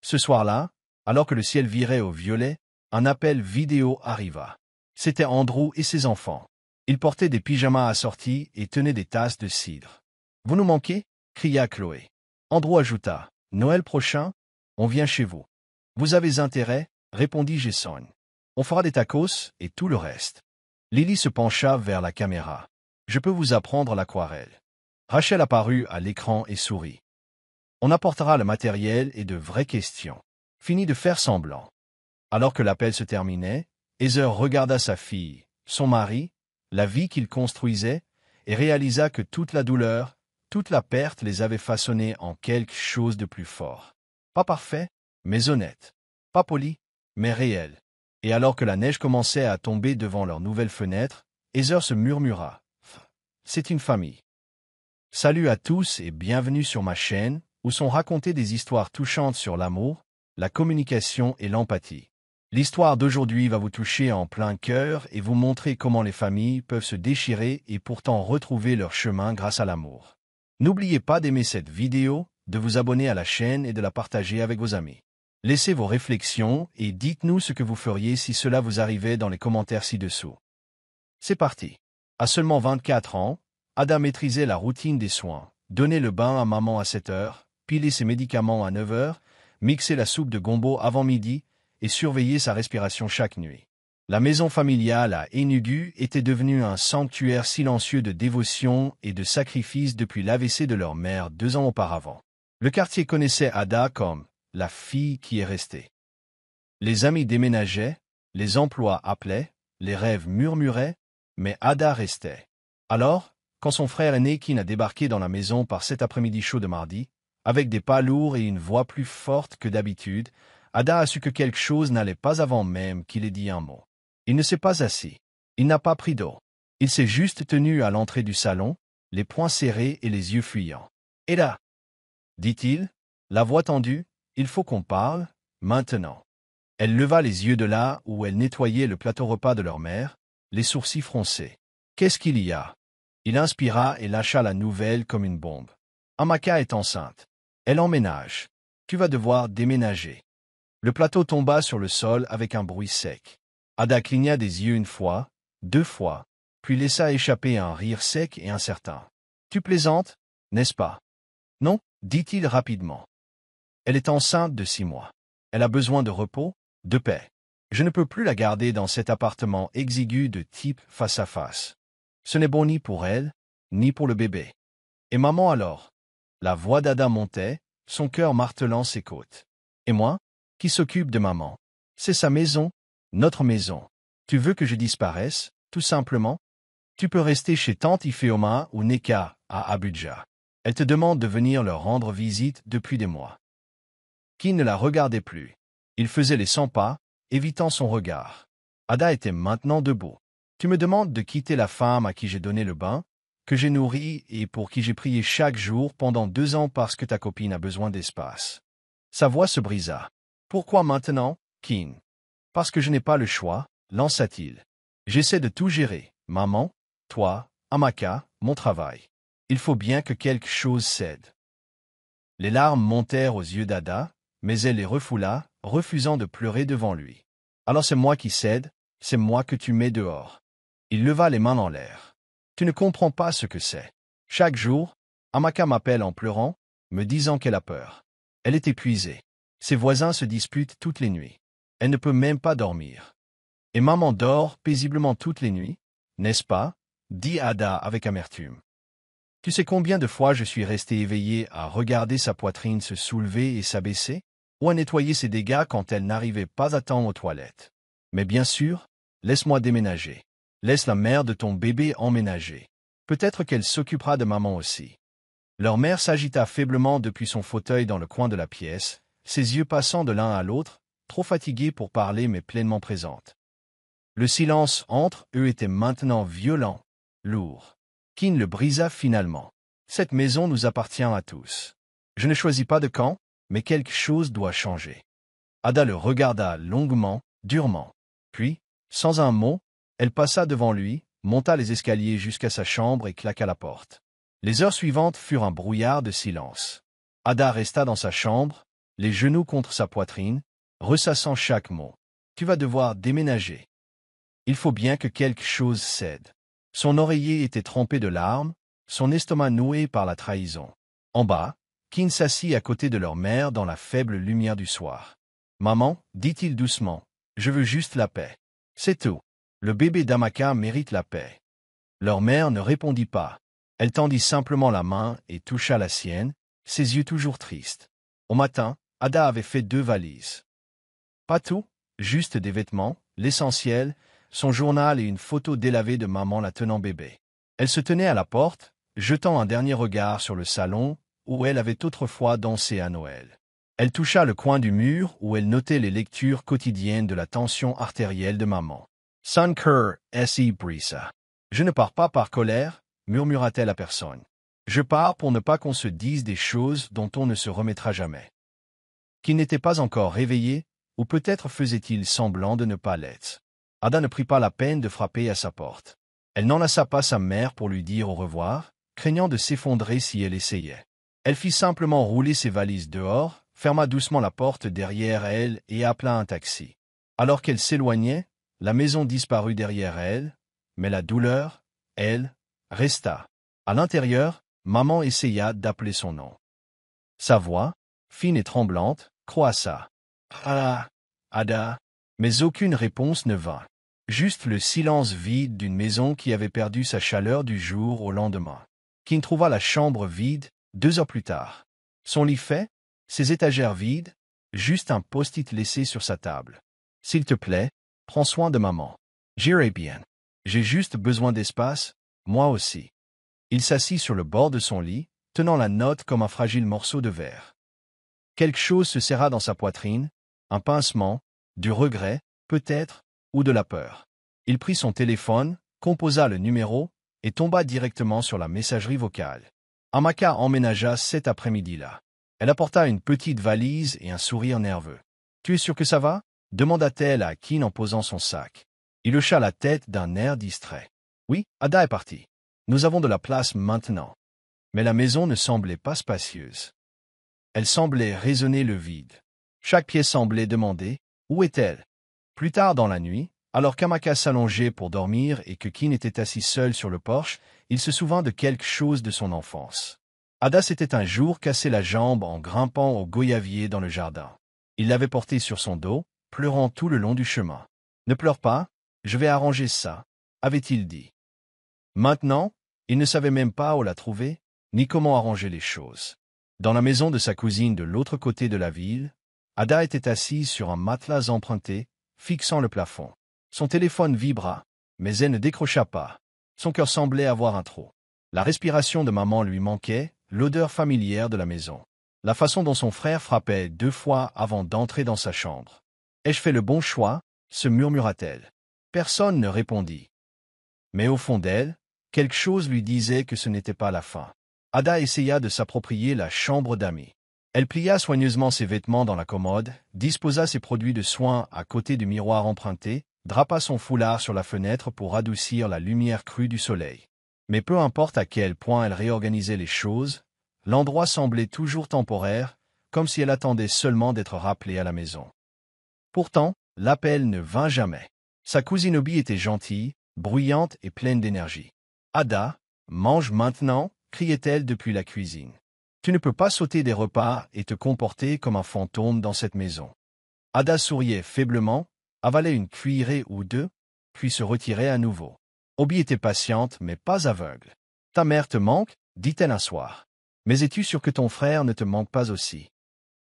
Ce soir-là, alors que le ciel virait au violet, un appel vidéo arriva. C'était Andrew et ses enfants. Ils portaient des pyjamas assortis et tenaient des tasses de cidre. « Vous nous manquez » cria Chloé. Andrew ajouta « Noël prochain, on vient chez vous. »« Vous avez intérêt » répondit Jason. « On fera des tacos et tout le reste. » Lily se pencha vers la caméra. « Je peux vous apprendre l'aquarelle. » Rachel apparut à l'écran et sourit. « On apportera le matériel et de vraies questions. » Fini de faire semblant. Alors que l'appel se terminait, Heather regarda sa fille, son mari, la vie qu'il construisait, et réalisa que toute la douleur, toute la perte les avait façonnés en quelque chose de plus fort. Pas parfait, mais honnête. Pas poli, mais réel. Et alors que la neige commençait à tomber devant leur nouvelle fenêtre, Heather se murmura. « C'est une famille. » Salut à tous et bienvenue sur ma chaîne, où sont racontées des histoires touchantes sur l'amour, la communication et l'empathie. L'histoire d'aujourd'hui va vous toucher en plein cœur et vous montrer comment les familles peuvent se déchirer et pourtant retrouver leur chemin grâce à l'amour. N'oubliez pas d'aimer cette vidéo, de vous abonner à la chaîne et de la partager avec vos amis. Laissez vos réflexions et dites-nous ce que vous feriez si cela vous arrivait dans les commentaires ci-dessous. C'est parti. À seulement 24 ans, Ada maîtrisait la routine des soins, donner le bain à maman à 7 heures, piler ses médicaments à 9 heures, mixer la soupe de gombo avant midi et surveiller sa respiration chaque nuit. La maison familiale à Enugu était devenue un sanctuaire silencieux de dévotion et de sacrifice depuis l'AVC de leur mère 2 ans auparavant. Le quartier connaissait Ada comme « la fille qui est restée ». Les amis déménageaient, les emplois appelaient, les rêves murmuraient, mais Ada restait. Alors, quand son frère aîné Kin a débarqué dans la maison par cet après-midi chaud de mardi, avec des pas lourds et une voix plus forte que d'habitude, Ada a su que quelque chose n'allait pas avant même qu'il ait dit un mot. Il ne s'est pas assis. Il n'a pas pris d'eau. Il s'est juste tenu à l'entrée du salon, les poings serrés et les yeux fuyants. « Et là » dit-il, la voix tendue, « il faut qu'on parle, maintenant. » Elle leva les yeux de là où elle nettoyait le plateau repas de leur mère, les sourcils froncés. « Qu'est-ce qu'il y a ?» Il inspira et lâcha la nouvelle comme une bombe. « Amaka est enceinte. Elle emménage. Tu vas devoir déménager. » Le plateau tomba sur le sol avec un bruit sec. Ada cligna des yeux une fois, 2 fois, puis laissa échapper un rire sec et incertain. « Tu plaisantes, n'est-ce pas ?»« Non, » dit-il rapidement. « Elle est enceinte de 6 mois. Elle a besoin de repos, de paix. Je ne peux plus la garder dans cet appartement exigu de type face à face. Ce n'est bon ni pour elle, ni pour le bébé. » Et maman alors? La voix d'Ada montait, son cœur martelant ses côtes. « Et moi? Qui s'occupe de maman? C'est sa maison, notre maison. Tu veux que je disparaisse, tout simplement? Tu peux rester chez tante Ifeoma ou Neka, à Abuja. Elle te demande de venir leur rendre visite depuis des mois. » Qui ne la regardait plus. Il faisait les 100 pas, évitant son regard. Ada était maintenant debout. « Tu me demandes de quitter la femme à qui j'ai donné le bain, que j'ai nourri et pour qui j'ai prié chaque jour pendant 2 ans parce que ta copine a besoin d'espace. » Sa voix se brisa. « Pourquoi maintenant, Kin? »« Parce que je n'ai pas le choix, lança-t-il. J'essaie de tout gérer, maman, toi, Amaka, mon travail. Il faut bien que quelque chose cède. » Les larmes montèrent aux yeux d'Ada, mais elle les refoula, refusant de pleurer devant lui. « Alors c'est moi qui cède, c'est moi que tu mets dehors. » Il leva les mains en l'air. « Tu ne comprends pas ce que c'est. Chaque jour, Amaka m'appelle en pleurant, me disant qu'elle a peur. Elle est épuisée. Ses voisins se disputent toutes les nuits. Elle ne peut même pas dormir. Et maman dort paisiblement toutes les nuits, n'est-ce pas ?» dit Ada avec amertume. « Tu sais combien de fois je suis resté éveillé à regarder sa poitrine se soulever et s'abaisser, ou à nettoyer ses dégâts quand elle n'arrivait pas à temps aux toilettes. Mais bien sûr, laisse-moi déménager. Laisse la mère de ton bébé emménager. Peut-être qu'elle s'occupera de maman aussi. » Leur mère s'agita faiblement depuis son fauteuil dans le coin de la pièce, ses yeux passant de l'un à l'autre, trop fatiguée pour parler mais pleinement présente. Le silence entre eux était maintenant violent, lourd. Kin le brisa finalement. « Cette maison nous appartient à tous. Je ne choisis pas de camp, mais quelque chose doit changer. » Ada le regarda longuement, durement. Puis, sans un mot, elle passa devant lui, monta les escaliers jusqu'à sa chambre et claqua la porte. Les heures suivantes furent un brouillard de silence. Ada resta dans sa chambre, les genoux contre sa poitrine, ressassant chaque mot. « Tu vas devoir déménager. Il faut bien que quelque chose cède. » Son oreiller était trempé de larmes, son estomac noué par la trahison. En bas, Kin s'assit à côté de leur mère dans la faible lumière du soir. « Maman, dit-il doucement, je veux juste la paix. C'est tout. Le bébé d'Amaka mérite la paix. » Leur mère ne répondit pas. Elle tendit simplement la main et toucha la sienne, ses yeux toujours tristes. Au matin, Ada avait fait 2 valises. Pas tout, juste des vêtements, l'essentiel, son journal et une photo délavée de maman la tenant bébé. Elle se tenait à la porte, jetant un dernier regard sur le salon où elle avait autrefois dansé à Noël. Elle toucha le coin du mur où elle notait les lectures quotidiennes de la tension artérielle de maman. Son cœur si brisa. Je ne pars pas par colère, murmura-t-elle à personne. Je pars pour ne pas qu'on se dise des choses dont on ne se remettra jamais. Qu'il n'était pas encore réveillé, ou peut-être faisait-il semblant de ne pas l'être. Ada ne prit pas la peine de frapper à sa porte. Elle n'enlaça pas sa mère pour lui dire au revoir, craignant de s'effondrer si elle essayait. Elle fit simplement rouler ses valises dehors, ferma doucement la porte derrière elle et appela un taxi. Alors qu'elle s'éloignait, la maison disparut derrière elle, mais la douleur, elle, resta. À l'intérieur, maman essaya d'appeler son nom. Sa voix, fine et tremblante, croissa. « Ah, Ada !» Mais aucune réponse ne vint. Juste le silence vide d'une maison qui avait perdu sa chaleur du jour au lendemain. Kin trouva la chambre vide 2 heures plus tard. Son lit fait, ses étagères vides, juste un post-it laissé sur sa table. « S'il te plaît, prends soin de maman. J'irai bien. J'ai juste besoin d'espace, moi aussi. » Il s'assit sur le bord de son lit, tenant la note comme un fragile morceau de verre. Quelque chose se serra dans sa poitrine, un pincement, du regret, peut-être, ou de la peur. Il prit son téléphone, composa le numéro, et tomba directement sur la messagerie vocale. Amaka emménagea cet après-midi-là. Elle apporta une petite valise et un sourire nerveux. « Tu es sûr que ça va ?» demanda-t-elle à Kin en posant son sac. Il hocha la tête d'un air distrait. « Oui, Ada est partie. Nous avons de la place maintenant. » Mais la maison ne semblait pas spacieuse. Elle semblait résonner le vide. Chaque pièce semblait demander « Où est-elle ?» Plus tard dans la nuit, alors qu'Amaka s'allongeait pour dormir et que Kin était assis seul sur le porche, il se souvint de quelque chose de son enfance. Ada s'était un jour cassé la jambe en grimpant au goyavier dans le jardin. Il l'avait portée sur son dos, pleurant tout le long du chemin. « Ne pleure pas, je vais arranger ça », avait-il dit. Maintenant, il ne savait même pas où la trouver, ni comment arranger les choses. Dans la maison de sa cousine de l'autre côté de la ville, Ada était assise sur un matelas emprunté, fixant le plafond. Son téléphone vibra, mais elle ne décrocha pas. Son cœur semblait avoir un trou. La respiration de maman lui manquait, l'odeur familière de la maison. La façon dont son frère frappait 2 fois avant d'entrer dans sa chambre. « Ai-je fait le bon choix ?» se murmura-t-elle. Personne ne répondit. Mais au fond d'elle, quelque chose lui disait que ce n'était pas la fin. Ada essaya de s'approprier la chambre d'amis. Elle plia soigneusement ses vêtements dans la commode, disposa ses produits de soins à côté du miroir emprunté, drapa son foulard sur la fenêtre pour adoucir la lumière crue du soleil. Mais peu importe à quel point elle réorganisait les choses, l'endroit semblait toujours temporaire, comme si elle attendait seulement d'être rappelée à la maison. Pourtant, l'appel ne vint jamais. Sa cousine Obi était gentille, bruyante et pleine d'énergie. « Ada, mange maintenant !» criait-elle depuis la cuisine. « Tu ne peux pas sauter des repas et te comporter comme un fantôme dans cette maison. » Ada souriait faiblement, avalait une cuillerée ou 2, puis se retirait à nouveau. Obi était patiente, mais pas aveugle. « Ta mère te manque ?» dit-elle un soir. « Mais es-tu sûr que ton frère ne te manque pas aussi ?»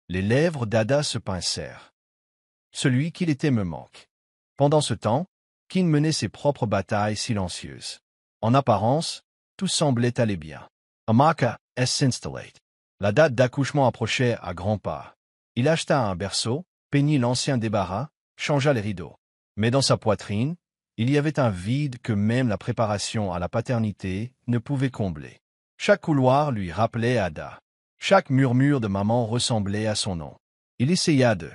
Les lèvres d'Ada se pincèrent. « Celui qu'il était me manque. » Pendant ce temps, Kin menait ses propres batailles silencieuses. En apparence, tout semblait aller bien. Amaka s'installait. La date d'accouchement approchait à grands pas. Il acheta un berceau, peignit l'ancien débarras, changea les rideaux. Mais dans sa poitrine, il y avait un vide que même la préparation à la paternité ne pouvait combler. Chaque couloir lui rappelait Ada. Chaque murmure de maman ressemblait à son nom. Il essaya de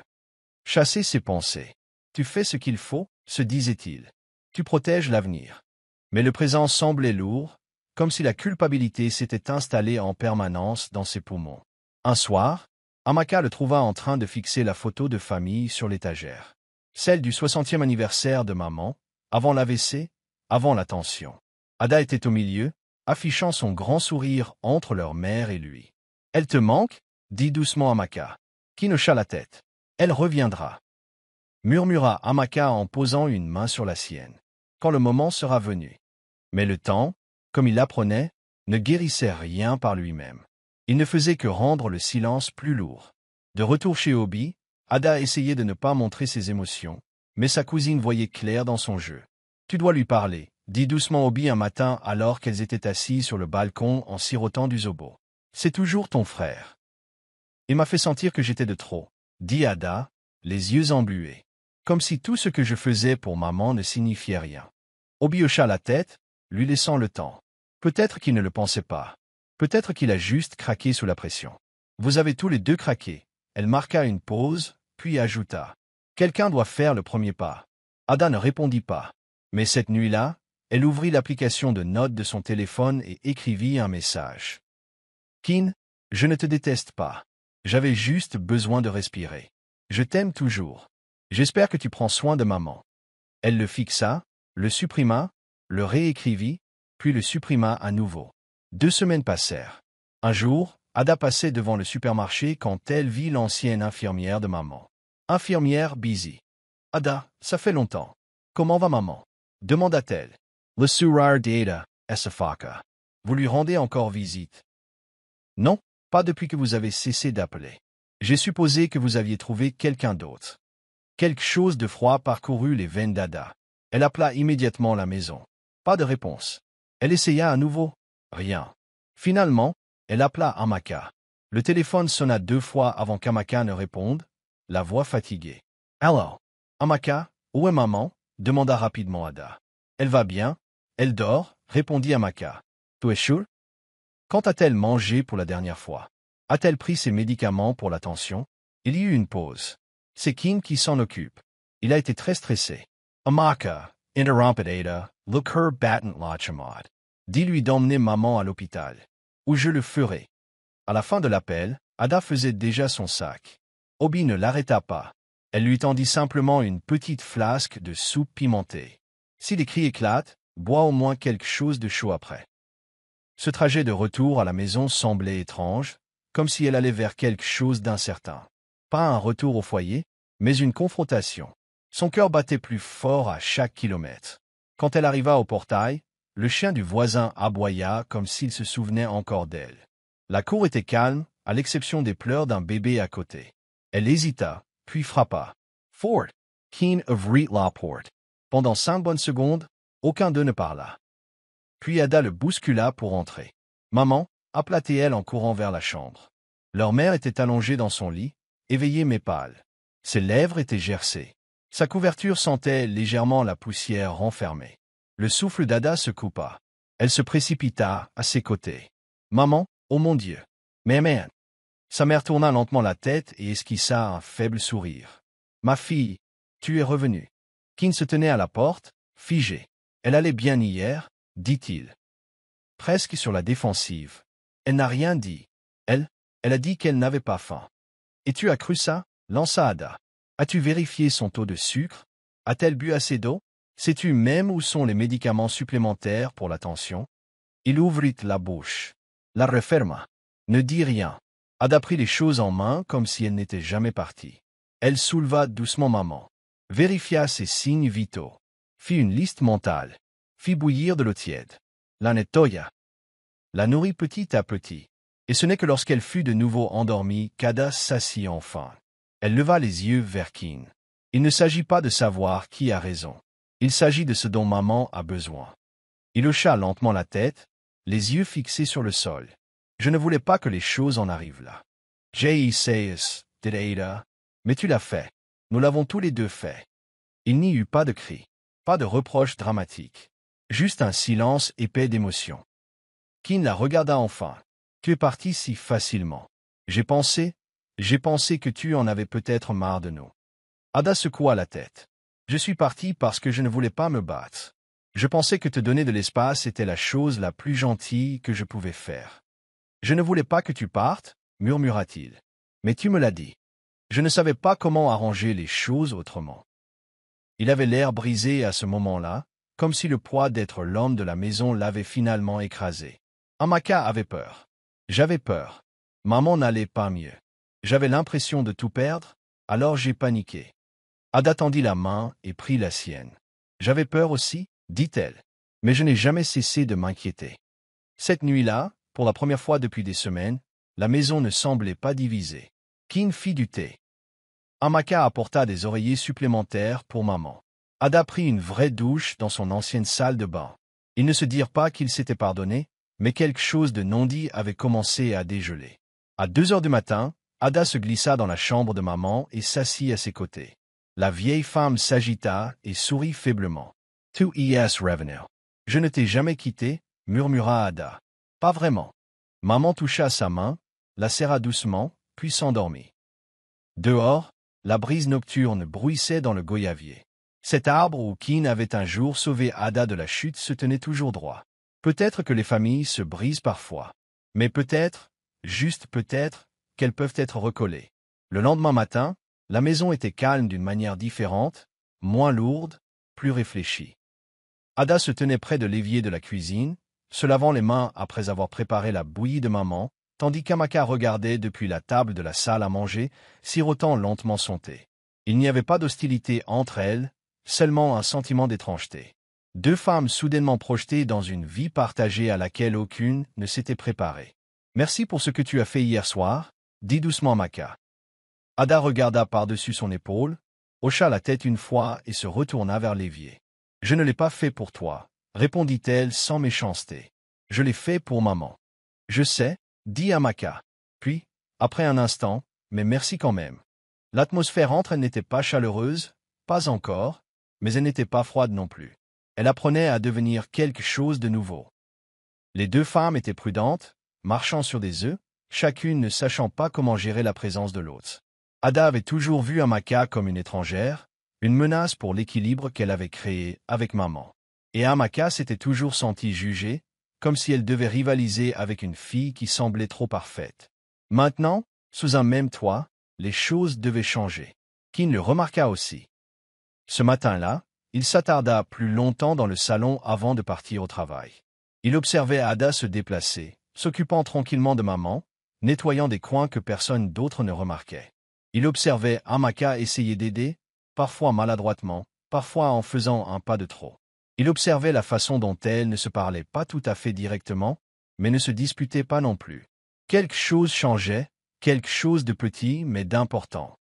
chasser ses pensées. « Tu fais ce qu'il faut », se disait-il. « Tu protèges l'avenir. » Mais le présent semblait lourd, comme si la culpabilité s'était installée en permanence dans ses poumons. Un soir, Amaka le trouva en train de fixer la photo de famille sur l'étagère. Celle du 60e anniversaire de maman, avant l'AVC, avant la tension. Ada était au milieu, affichant son grand sourire entre leur mère et lui. « Elle te manque ?» dit doucement Amaka, qui hocha la tête. « Elle reviendra. » murmura Amaka en posant une main sur la sienne. « Quand le moment sera venu. » Mais le temps, comme il l'apprenait, ne guérissait rien par lui-même. Il ne faisait que rendre le silence plus lourd. De retour chez Obi, Ada essayait de ne pas montrer ses émotions, mais sa cousine voyait clair dans son jeu. « Tu dois lui parler », dit doucement Obi un matin alors qu'elles étaient assises sur le balcon en sirotant du zobo. « C'est toujours ton frère. » Il m'a fait sentir que j'étais de trop, dit Ada, les yeux embués. Comme si tout ce que je faisais pour maman ne signifiait rien. Obi hocha la tête, lui laissant le temps. Peut-être qu'il ne le pensait pas. Peut-être qu'il a juste craqué sous la pression. Vous avez tous les deux craqué. Elle marqua une pause, puis ajouta. Quelqu'un doit faire le premier pas. Ada ne répondit pas. Mais cette nuit-là, elle ouvrit l'application de notes de son téléphone et écrivit un message. Kin, je ne te déteste pas. J'avais juste besoin de respirer. Je t'aime toujours. J'espère que tu prends soin de maman. Elle le fixa, le supprima, le réécrivit, puis le supprima à nouveau. 2 semaines passèrent. Un jour, Ada passait devant le supermarché quand elle vit l'ancienne infirmière de maman. Infirmière busy. Ada, ça fait longtemps. Comment va maman? Demanda-t-elle. Le sourire d'Ada, Esafaka. Vous lui rendez encore visite? Non, pas depuis que vous avez cessé d'appeler. J'ai supposé que vous aviez trouvé quelqu'un d'autre. Quelque chose de froid parcourut les veines d'Ada. Elle appela immédiatement la maison. Pas de réponse. Elle essaya à nouveau. Rien. Finalement, elle appela Amaka. Le téléphone sonna 2 fois avant qu'Amaka ne réponde, la voix fatiguée. « Allô, Amaka, où est maman ?» demanda rapidement Ada. « Elle va bien. Elle dort, » répondit Amaka. « Tu es sûr? Quand a-t-elle mangé pour la dernière fois? A-t-elle pris ses médicaments pour la tension? » Il y eut une pause. C'est Kin qui s'en occupe. Il a été très stressé. Amaka, interrompit Ada, look her batten lachamad. Dis-lui d'emmener maman à l'hôpital. Ou je le ferai. À la fin de l'appel, Ada faisait déjà son sac. Obi ne l'arrêta pas. Elle lui tendit simplement une petite flasque de soupe pimentée. Si les cris éclatent, bois au moins quelque chose de chaud après. Ce trajet de retour à la maison semblait étrange, comme si elle allait vers quelque chose d'incertain. Pas un retour au foyer, mais une confrontation. Son cœur battait plus fort à chaque kilomètre. Quand elle arriva au portail, le chien du voisin aboya comme s'il se souvenait encore d'elle. La cour était calme, à l'exception des pleurs d'un bébé à côté. Elle hésita, puis frappa. Fort! Kin ouvrit la porte. Pendant 5 bonnes secondes, aucun d'eux ne parla. Puis Ada le bouscula pour entrer. Maman, appela-t-elle en courant vers la chambre. Leur mère était allongée dans son lit, éveillée mais pâle. Ses lèvres étaient gercées. Sa couverture sentait légèrement la poussière renfermée. Le souffle d'Ada se coupa. Elle se précipita à ses côtés. « Maman, oh mon Dieu! Mais merde !» Sa mère tourna lentement la tête et esquissa un faible sourire. « Ma fille, tu es revenue. » Kin se tenait à la porte, figé. « Elle allait bien hier, dit-il. Presque sur la défensive. Elle n'a rien dit. Elle a dit qu'elle n'avait pas faim. Et tu as cru ça? Lança Ada. As-tu vérifié son taux de sucre? A-t-elle bu assez d'eau? Sais-tu même où sont les médicaments supplémentaires pour la tension? Il ouvrit la bouche. La referma. Ne dis rien. Ada prit les choses en main comme si elle n'était jamais partie. Elle souleva doucement maman. Vérifia ses signes vitaux. Fit une liste mentale. Fit bouillir de l'eau tiède. La nettoya. La nourrit petit à petit. Et ce n'est que lorsqu'elle fut de nouveau endormie qu'Ada s'assit enfin. Elle leva les yeux vers Kin. Il ne s'agit pas de savoir qui a raison. Il s'agit de ce dont maman a besoin. Il hocha lentement la tête, les yeux fixés sur le sol. Je ne voulais pas que les choses en arrivent là. J.E.C.S. dit Ada. Mais tu l'as fait. Nous l'avons tous les deux fait. Il n'y eut pas de cris, pas de reproches dramatiques. Juste un silence épais d'émotion. Kin la regarda enfin. Tu es parti si facilement. J'ai pensé que tu en avais peut-être marre de nous. Ada secoua la tête. Je suis parti parce que je ne voulais pas me battre. Je pensais que te donner de l'espace était la chose la plus gentille que je pouvais faire. Je ne voulais pas que tu partes, murmura-t-il. Mais tu me l'as dit. Je ne savais pas comment arranger les choses autrement. Il avait l'air brisé à ce moment-là, comme si le poids d'être l'homme de la maison l'avait finalement écrasé. Amaka avait peur. J'avais peur. Maman n'allait pas mieux. J'avais l'impression de tout perdre, alors j'ai paniqué. Ada tendit la main et prit la sienne. J'avais peur aussi, dit-elle. Mais je n'ai jamais cessé de m'inquiéter. Cette nuit-là, pour la première fois depuis des semaines, la maison ne semblait pas divisée. Kin fit du thé. Amaka apporta des oreillers supplémentaires pour maman. Ada prit une vraie douche dans son ancienne salle de bain. Ils ne se dirent pas qu'ils s'étaient pardonnés, mais quelque chose de non dit avait commencé à dégeler. À 2 heures du matin, Ada se glissa dans la chambre de maman et s'assit à ses côtés. La vieille femme s'agita et sourit faiblement. « Tu y es revenu. Je ne t'ai jamais quitté, murmura Ada. « Pas vraiment. » Maman toucha sa main, la serra doucement, puis s'endormit. Dehors, la brise nocturne bruissait dans le goyavier. Cet arbre où Keane avait un jour sauvé Ada de la chute se tenait toujours droit. Peut-être que les familles se brisent parfois. Mais peut-être, juste peut-être, qu'elles peuvent être recollées. Le lendemain matin, la maison était calme d'une manière différente, moins lourde, plus réfléchie. Ada se tenait près de l'évier de la cuisine, se lavant les mains après avoir préparé la bouillie de maman, tandis qu'Amaka regardait depuis la table de la salle à manger, sirotant lentement son thé. Il n'y avait pas d'hostilité entre elles, seulement un sentiment d'étrangeté. Deux femmes soudainement projetées dans une vie partagée à laquelle aucune ne s'était préparée. « Merci pour ce que tu as fait hier soir », dit doucement Amaka. Ada regarda par-dessus son épaule, hocha la tête une fois et se retourna vers l'évier. « Je ne l'ai pas fait pour toi, » répondit-elle sans méchanceté. « Je l'ai fait pour maman. »« Je sais, » dit Amaka. Puis, après un instant, « mais merci quand même. » L'atmosphère entre elles n'était pas chaleureuse, pas encore, mais elle n'était pas froide non plus. Elle apprenait à devenir quelque chose de nouveau. Les deux femmes étaient prudentes, marchant sur des œufs, chacune ne sachant pas comment gérer la présence de l'autre. Ada avait toujours vu Amaka comme une étrangère, une menace pour l'équilibre qu'elle avait créé avec maman. Et Amaka s'était toujours sentie jugée, comme si elle devait rivaliser avec une fille qui semblait trop parfaite. Maintenant, sous un même toit, les choses devaient changer. Keane le remarqua aussi. Ce matin-là, il s'attarda plus longtemps dans le salon avant de partir au travail. Il observait Ada se déplacer, s'occupant tranquillement de maman, nettoyant des coins que personne d'autre ne remarquait. Il observait Amaka essayer d'aider, parfois maladroitement, parfois en faisant un pas de trop. Il observait la façon dont elles ne se parlaient pas tout à fait directement, mais ne se disputaient pas non plus. Quelque chose changeait, quelque chose de petit mais d'important.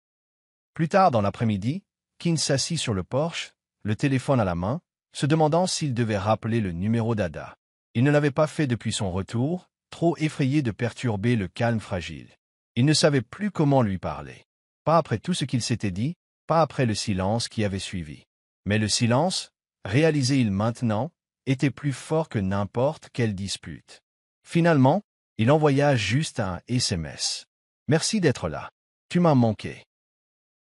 Plus tard dans l'après-midi, Keane s'assit sur le porche, le téléphone à la main, se demandant s'il devait rappeler le numéro d'Ada. Il ne l'avait pas fait depuis son retour, trop effrayé de perturber le calme fragile. Il ne savait plus comment lui parler. Pas après tout ce qu'il s'était dit, pas après le silence qui avait suivi. Mais le silence, réalisait-il maintenant, était plus fort que n'importe quelle dispute. Finalement, il envoya juste un SMS. « Merci d'être là. Tu m'as manqué. »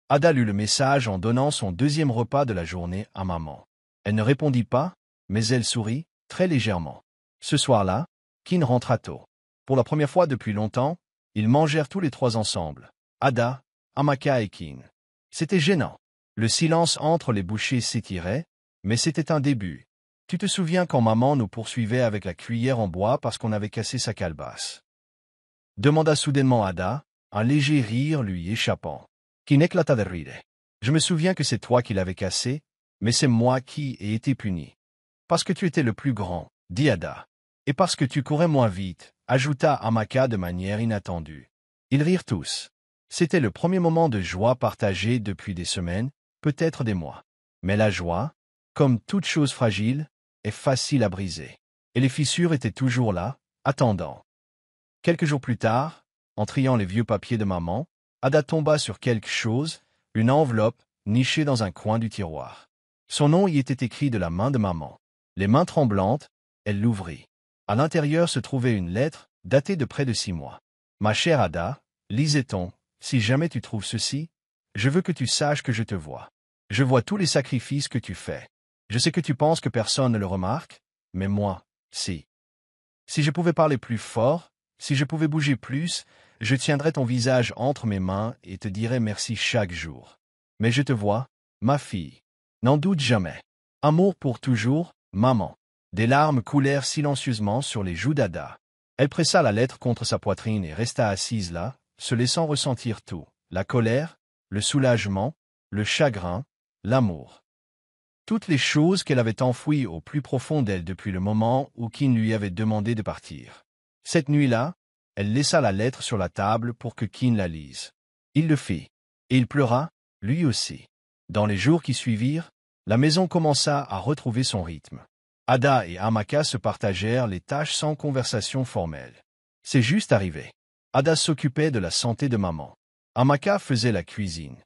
Ada lut le message en donnant son deuxième repas de la journée à maman. Elle ne répondit pas, mais elle sourit, très légèrement. Ce soir-là, Keane rentra tôt. Pour la première fois depuis longtemps, ils mangèrent tous les trois ensemble. Ada, Amaka et Keane. C'était gênant. Le silence entre les bouchées s'étirait, mais c'était un début. Tu te souviens quand maman nous poursuivait avec la cuillère en bois parce qu'on avait cassé sa calebasse? Demanda soudainement Ada, un léger rire lui échappant. Keane éclata de rire. Je me souviens que c'est toi qui l'avais cassé, mais c'est moi qui ai été puni. Parce que tu étais le plus grand, dit Ada. Et parce que tu courais moins vite, ajouta Amaka de manière inattendue. Ils rirent tous. C'était le premier moment de joie partagé depuis des semaines, peut-être des mois. Mais la joie, comme toute chose fragile, est facile à briser. Et les fissures étaient toujours là, attendant. Quelques jours plus tard, en triant les vieux papiers de maman, Ada tomba sur quelque chose, une enveloppe, nichée dans un coin du tiroir. Son nom y était écrit de la main de maman. Les mains tremblantes, elle l'ouvrit. À l'intérieur se trouvait une lettre, datée de près de 6 mois. « Ma chère Ada, lisait-on, si jamais tu trouves ceci, je veux que tu saches que je te vois. Je vois tous les sacrifices que tu fais. Je sais que tu penses que personne ne le remarque, mais moi, si. Si je pouvais parler plus fort, si je pouvais bouger plus, je tiendrais ton visage entre mes mains et te dirais merci chaque jour. Mais je te vois, ma fille. N'en doute jamais. Amour pour toujours, maman. » Des larmes coulèrent silencieusement sur les joues d'Ada. Elle pressa la lettre contre sa poitrine et resta assise là, se laissant ressentir tout. La colère, le soulagement, le chagrin, l'amour. Toutes les choses qu'elle avait enfouies au plus profond d'elle depuis le moment où Keane lui avait demandé de partir. Cette nuit-là, elle laissa la lettre sur la table pour que Keane la lise. Il le fit. Et il pleura, lui aussi. Dans les jours qui suivirent, la maison commença à retrouver son rythme. Ada et Amaka se partagèrent les tâches sans conversation formelle. « C'est juste arrivé. Ada s'occupait de la santé de maman. Amaka faisait la cuisine.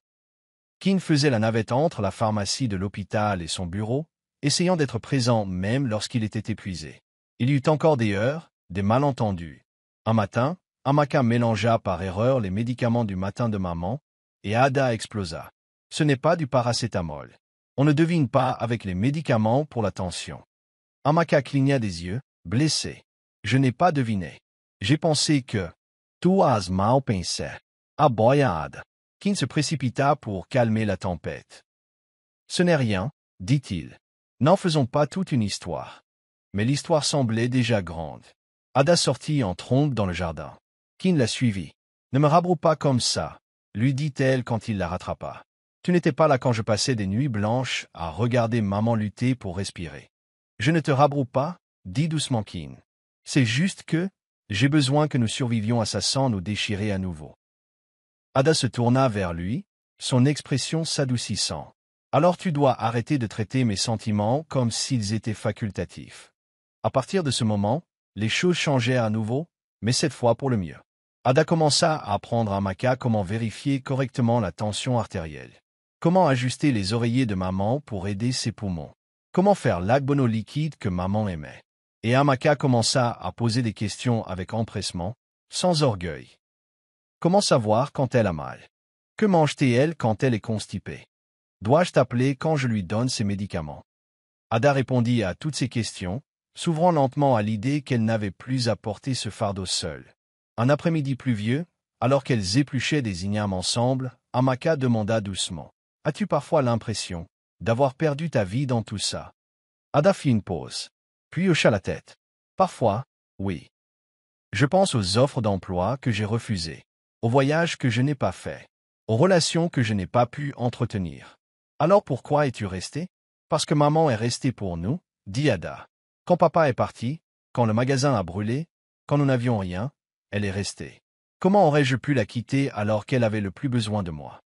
Kin faisait la navette entre la pharmacie de l'hôpital et son bureau, essayant d'être présent même lorsqu'il était épuisé. Il y eut encore des heurts, des malentendus. Un matin, Amaka mélangea par erreur les médicaments du matin de maman, et Ada explosa. Ce n'est pas du paracétamol. On ne devine pas avec les médicaments pour la tension. Amaka cligna des yeux, blessé. Je n'ai pas deviné. J'ai pensé que... Tu as mal pensé. Aboya Ada. Kin se précipita pour calmer la tempête. Ce n'est rien, dit-il. N'en faisons pas toute une histoire. Mais l'histoire semblait déjà grande. Ada sortit en trombe dans le jardin. Kin la suivit. Ne me rabroue pas comme ça, lui dit-elle quand il la rattrapa. Tu n'étais pas là quand je passais des nuits blanches à regarder maman lutter pour respirer. Je ne te rabroue pas, dit doucement Kin. C'est juste que j'ai besoin que nous survivions à sa sang nous déchirer à nouveau. Ada se tourna vers lui, son expression s'adoucissant. Alors tu dois arrêter de traiter mes sentiments comme s'ils étaient facultatifs. À partir de ce moment, les choses changèrent à nouveau, mais cette fois pour le mieux. Ada commença à apprendre à Amaka comment vérifier correctement la tension artérielle. Comment ajuster les oreillers de maman pour aider ses poumons. Comment faire l'agbono liquide que maman aimait. Et Amaka commença à poser des questions avec empressement, sans orgueil. Comment savoir quand elle a mal? Que mange-t-elle quand elle est constipée? Dois-je t'appeler quand je lui donne ses médicaments? Ada répondit à toutes ces questions, s'ouvrant lentement à l'idée qu'elle n'avait plus à porter ce fardeau seule. Un après-midi pluvieux, alors qu'elles épluchaient des ignames ensemble, Amaka demanda doucement. « As-tu parfois l'impression d'avoir perdu ta vie dans tout ça ?» Ada fit une pause, puis hocha la tête. « Parfois, oui. Je pense aux offres d'emploi que j'ai refusées, aux voyages que je n'ai pas faits, aux relations que je n'ai pas pu entretenir. Alors pourquoi es-tu resté? Parce que maman est restée pour nous, dit Ada. Quand papa est parti, quand le magasin a brûlé, quand nous n'avions rien, elle est restée. Comment aurais-je pu la quitter alors qu'elle avait le plus besoin de moi?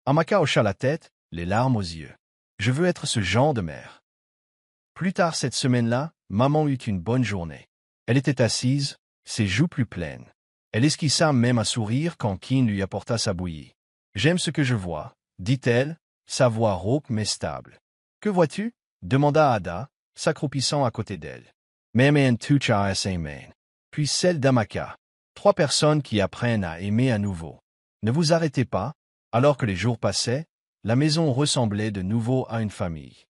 Amaka hocha la tête, les larmes aux yeux. Je veux être ce genre de mère. Plus tard cette semaine-là, maman eut une bonne journée. Elle était assise, ses joues plus pleines. Elle esquissa même un sourire quand Kin lui apporta sa bouillie. J'aime ce que je vois, dit-elle, sa voix rauque mais stable. Que vois-tu? Demanda Ada, s'accroupissant à côté d'elle. Maman toucha ses mains. Puis celle d'Amaka. 3 personnes qui apprennent à aimer à nouveau. Ne vous arrêtez pas, alors que les jours passaient, la maison ressemblait de nouveau à une famille.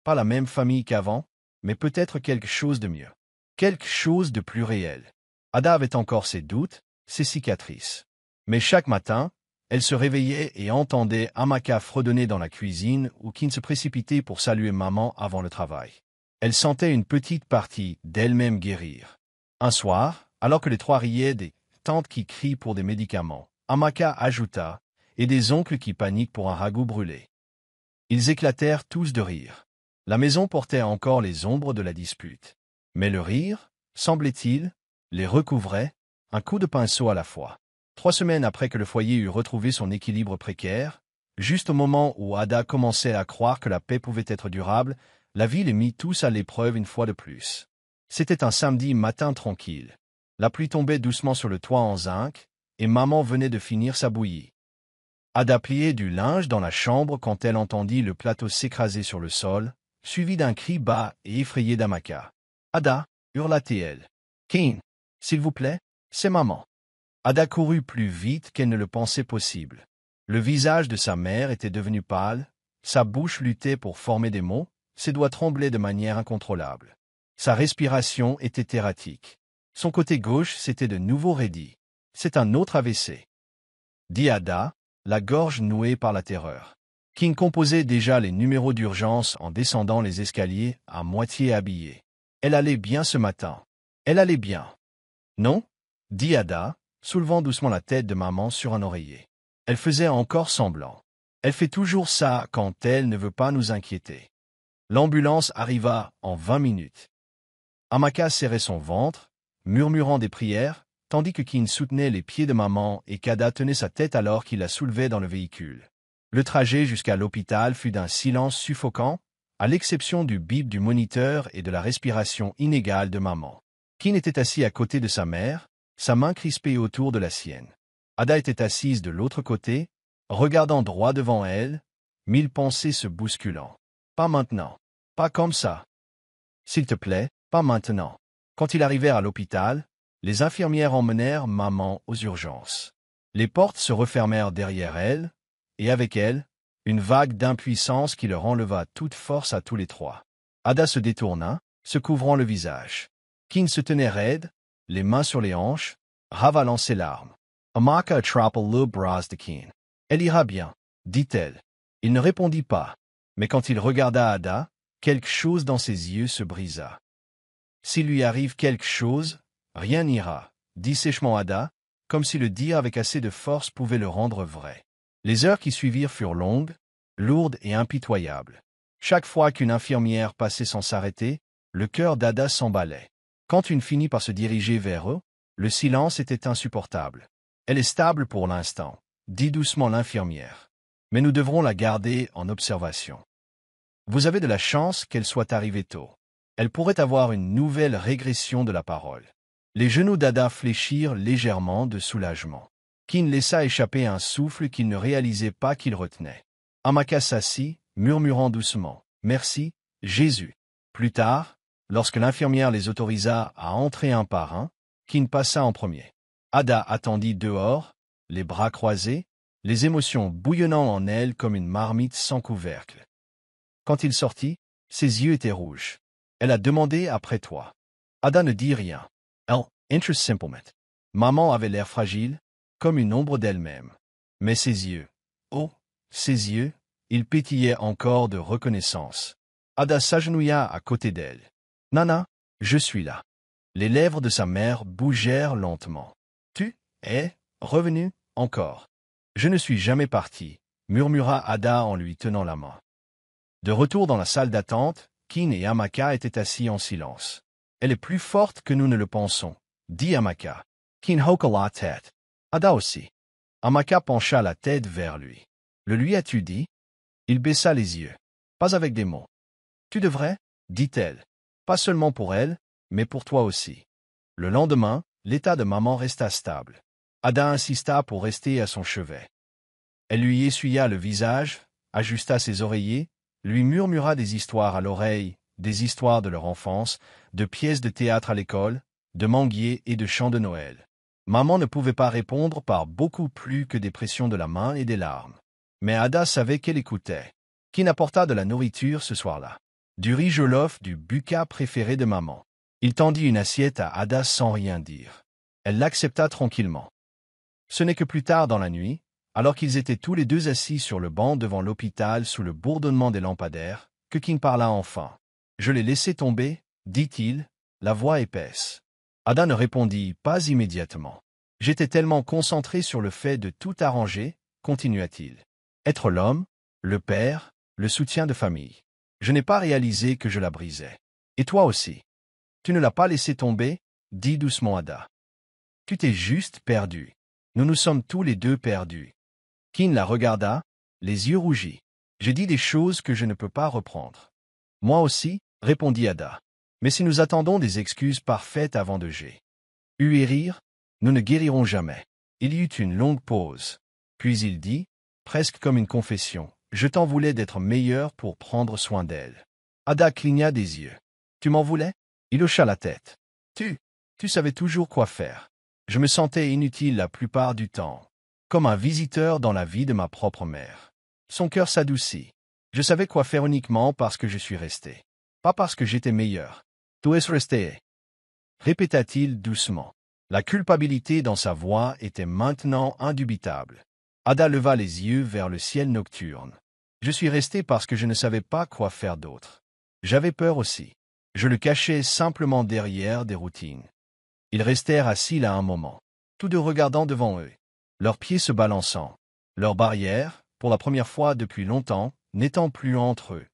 Pas la même famille qu'avant, mais peut-être quelque chose de mieux. Quelque chose de plus réel. Ada avait encore ses doutes, ses cicatrices. Mais chaque matin, elle se réveillait et entendait Amaka fredonner dans la cuisine ou Kin se précipitait pour saluer maman avant le travail. Elle sentait une petite partie d'elle-même guérir. Un soir, alors que les 3 riaient des tantes qui crient pour des médicaments, Amaka ajouta « et des oncles qui paniquent pour un ragoût brûlé ». Ils éclatèrent tous de rire. La maison portait encore les ombres de la dispute. Mais le rire, semblait-il, les recouvrait, un coup de pinceau à la fois. 3 semaines après que le foyer eut retrouvé son équilibre précaire, juste au moment où Ada commençait à croire que la paix pouvait être durable, la vie les mit tous à l'épreuve une fois de plus. C'était un samedi matin tranquille. La pluie tombait doucement sur le toit en zinc, et maman venait de finir sa bouillie. Ada pliait du linge dans la chambre quand elle entendit le plateau s'écraser sur le sol, suivi d'un cri bas et effrayé d'Amaka. « Ada » hurla-t-elle. « Kin, s'il vous plaît, c'est maman. » Ada courut plus vite qu'elle ne le pensait possible. Le visage de sa mère était devenu pâle, sa bouche luttait pour former des mots, ses doigts tremblaient de manière incontrôlable. Sa respiration était erratique. Son côté gauche s'était de nouveau raidi. « C'est un autre AVC. » dit Ada, la gorge nouée par la terreur. Kin composait déjà les numéros d'urgence en descendant les escaliers, à moitié habillée. Elle allait bien ce matin. Elle allait bien. Non? dit Ada, soulevant doucement la tête de maman sur un oreiller. Elle faisait encore semblant. Elle fait toujours ça quand elle ne veut pas nous inquiéter. L'ambulance arriva en 20 minutes. Amaka serrait son ventre, murmurant des prières, tandis que Kin soutenait les pieds de maman et qu'Ada tenait sa tête alors qu'il la soulevait dans le véhicule. Le trajet jusqu'à l'hôpital fut d'un silence suffocant, à l'exception du bip du moniteur et de la respiration inégale de maman. Kin était assis à côté de sa mère, sa main crispée autour de la sienne. Ada était assise de l'autre côté, regardant droit devant elle, mille pensées se bousculant. Pas maintenant. Pas comme ça. S'il te plaît, pas maintenant. Quand ils arrivèrent à l'hôpital, les infirmières emmenèrent maman aux urgences. Les portes se refermèrent derrière elle, et avec elle, une vague d'impuissance qui leur enleva toute force à tous les trois. Ada se détourna, se couvrant le visage. Keane se tenait raide, les mains sur les hanches, ravalant ses larmes. Amaka attrapa le bras de Keane. Elle ira bien, dit-elle. Il ne répondit pas, mais quand il regarda Ada, quelque chose dans ses yeux se brisa. S'il lui arrive quelque chose, rien n'ira, dit sèchement Ada, comme si le dire avec assez de force pouvait le rendre vrai. Les heures qui suivirent furent longues, lourdes et impitoyables. Chaque fois qu'une infirmière passait sans s'arrêter, le cœur d'Ada s'emballait. Quand une finit par se diriger vers eux, le silence était insupportable. Elle est stable pour l'instant, dit doucement l'infirmière. Mais nous devrons la garder en observation. Vous avez de la chance qu'elle soit arrivée tôt. Elle pourrait avoir une nouvelle régression de la parole. Les genoux d'Ada fléchirent légèrement de soulagement. Keane laissa échapper un souffle qu'il ne réalisait pas qu'il retenait. Amaka s'assit, murmurant doucement « Merci, Jésus ». Plus tard, lorsque l'infirmière les autorisa à entrer un par un, Keane passa en premier. Ada attendit dehors, les bras croisés, les émotions bouillonnant en elle comme une marmite sans couvercle. Quand il sortit, ses yeux étaient rouges. Elle a demandé après toi. Ada ne dit rien. Elle entre simplement. Maman avait l'air fragile, comme une ombre d'elle-même. Mais ses yeux, oh, ses yeux, ils pétillaient encore de reconnaissance. Ada s'agenouilla à côté d'elle. Nana, je suis là. Les lèvres de sa mère bougèrent lentement. Tu es revenu encore. Je ne suis jamais parti, murmura Ada en lui tenant la main. De retour dans la salle d'attente, Keane et Amaka étaient assis en silence. Elle est plus forte que nous ne le pensons, dit Amaka. Keane hocha la tête. Ada aussi. Amaka pencha la tête vers lui. Le lui as-tu dit? Il baissa les yeux. Pas avec des mots. Tu devrais, dit-elle. Pas seulement pour elle, mais pour toi aussi. Le lendemain, l'état de maman resta stable. Ada insista pour rester à son chevet. Elle lui essuya le visage, ajusta ses oreillers, lui murmura des histoires à l'oreille, des histoires de leur enfance, de pièces de théâtre à l'école, de manguiers et de chants de Noël. Maman ne pouvait pas répondre par beaucoup plus que des pressions de la main et des larmes. Mais Ada savait qu'elle écoutait. Keane apporta de la nourriture ce soir-là. Du riz jollof du buka préféré de maman. Il tendit une assiette à Ada sans rien dire. Elle l'accepta tranquillement. Ce n'est que plus tard dans la nuit, alors qu'ils étaient tous les deux assis sur le banc devant l'hôpital sous le bourdonnement des lampadaires, que Keane parla enfin. « Je l'ai laissé tomber, dit-il, la voix épaisse. » Ada ne répondit pas immédiatement. « J'étais tellement concentré sur le fait de tout arranger, continua-t-il. Être l'homme, le père, le soutien de famille. Je n'ai pas réalisé que je la brisais. Et toi aussi. Tu ne l'as pas laissé tomber, dit doucement Ada. Tu t'es juste perdu. Nous nous sommes tous les deux perdus. Keane la regarda, les yeux rougis. J'ai dit des choses que je ne peux pas reprendre. Moi aussi, répondit Ada. Mais si nous attendons des excuses parfaites avant de rire, nous ne guérirons jamais. Il y eut une longue pause. Puis il dit, presque comme une confession, je t'en voulais d'être meilleur pour prendre soin d'elle. Ada cligna des yeux. Tu m'en voulais? Il hocha la tête. Tu savais toujours quoi faire. Je me sentais inutile la plupart du temps, comme un visiteur dans la vie de ma propre mère. Son cœur s'adoucit. Je savais quoi faire uniquement parce que je suis resté. Pas parce que j'étais meilleur. Tu es resté, répéta-t-il doucement. La culpabilité dans sa voix était maintenant indubitable. Ada leva les yeux vers le ciel nocturne. Je suis resté parce que je ne savais pas quoi faire d'autre. J'avais peur aussi. Je le cachais simplement derrière des routines. Ils restèrent assis là un moment, tous deux regardant devant eux, leurs pieds se balançant, leur barrière, pour la première fois depuis longtemps, n'étant plus entre eux.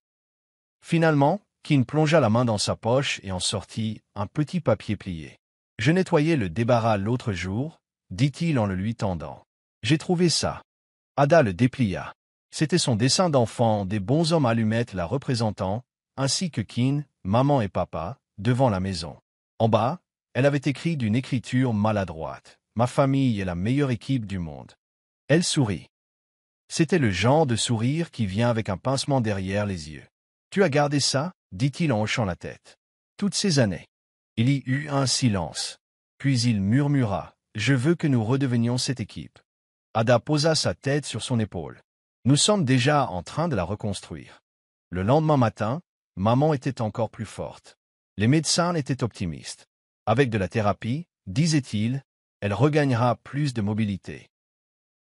Finalement, Keane plongea la main dans sa poche et en sortit un petit papier plié. « Je nettoyais le débarras l'autre jour, » dit-il en le lui tendant. « J'ai trouvé ça. » Ada le déplia. C'était son dessin d'enfant des bonshommes allumettes la représentant, ainsi que Keane, maman et papa, devant la maison. En bas, Elle avait écrit d'une écriture maladroite. Ma famille est la meilleure équipe du monde. Elle sourit. C'était le genre de sourire qui vient avec un pincement derrière les yeux. Tu as gardé ça? Dit-il en hochant la tête. Toutes ces années. Il y eut un silence. Puis il murmura. Je veux que nous redevenions cette équipe. Ada posa sa tête sur son épaule. Nous sommes déjà en train de la reconstruire. Le lendemain matin, maman était encore plus forte. Les médecins étaient optimistes. Avec de la thérapie, disait-il, elle regagnera plus de mobilité.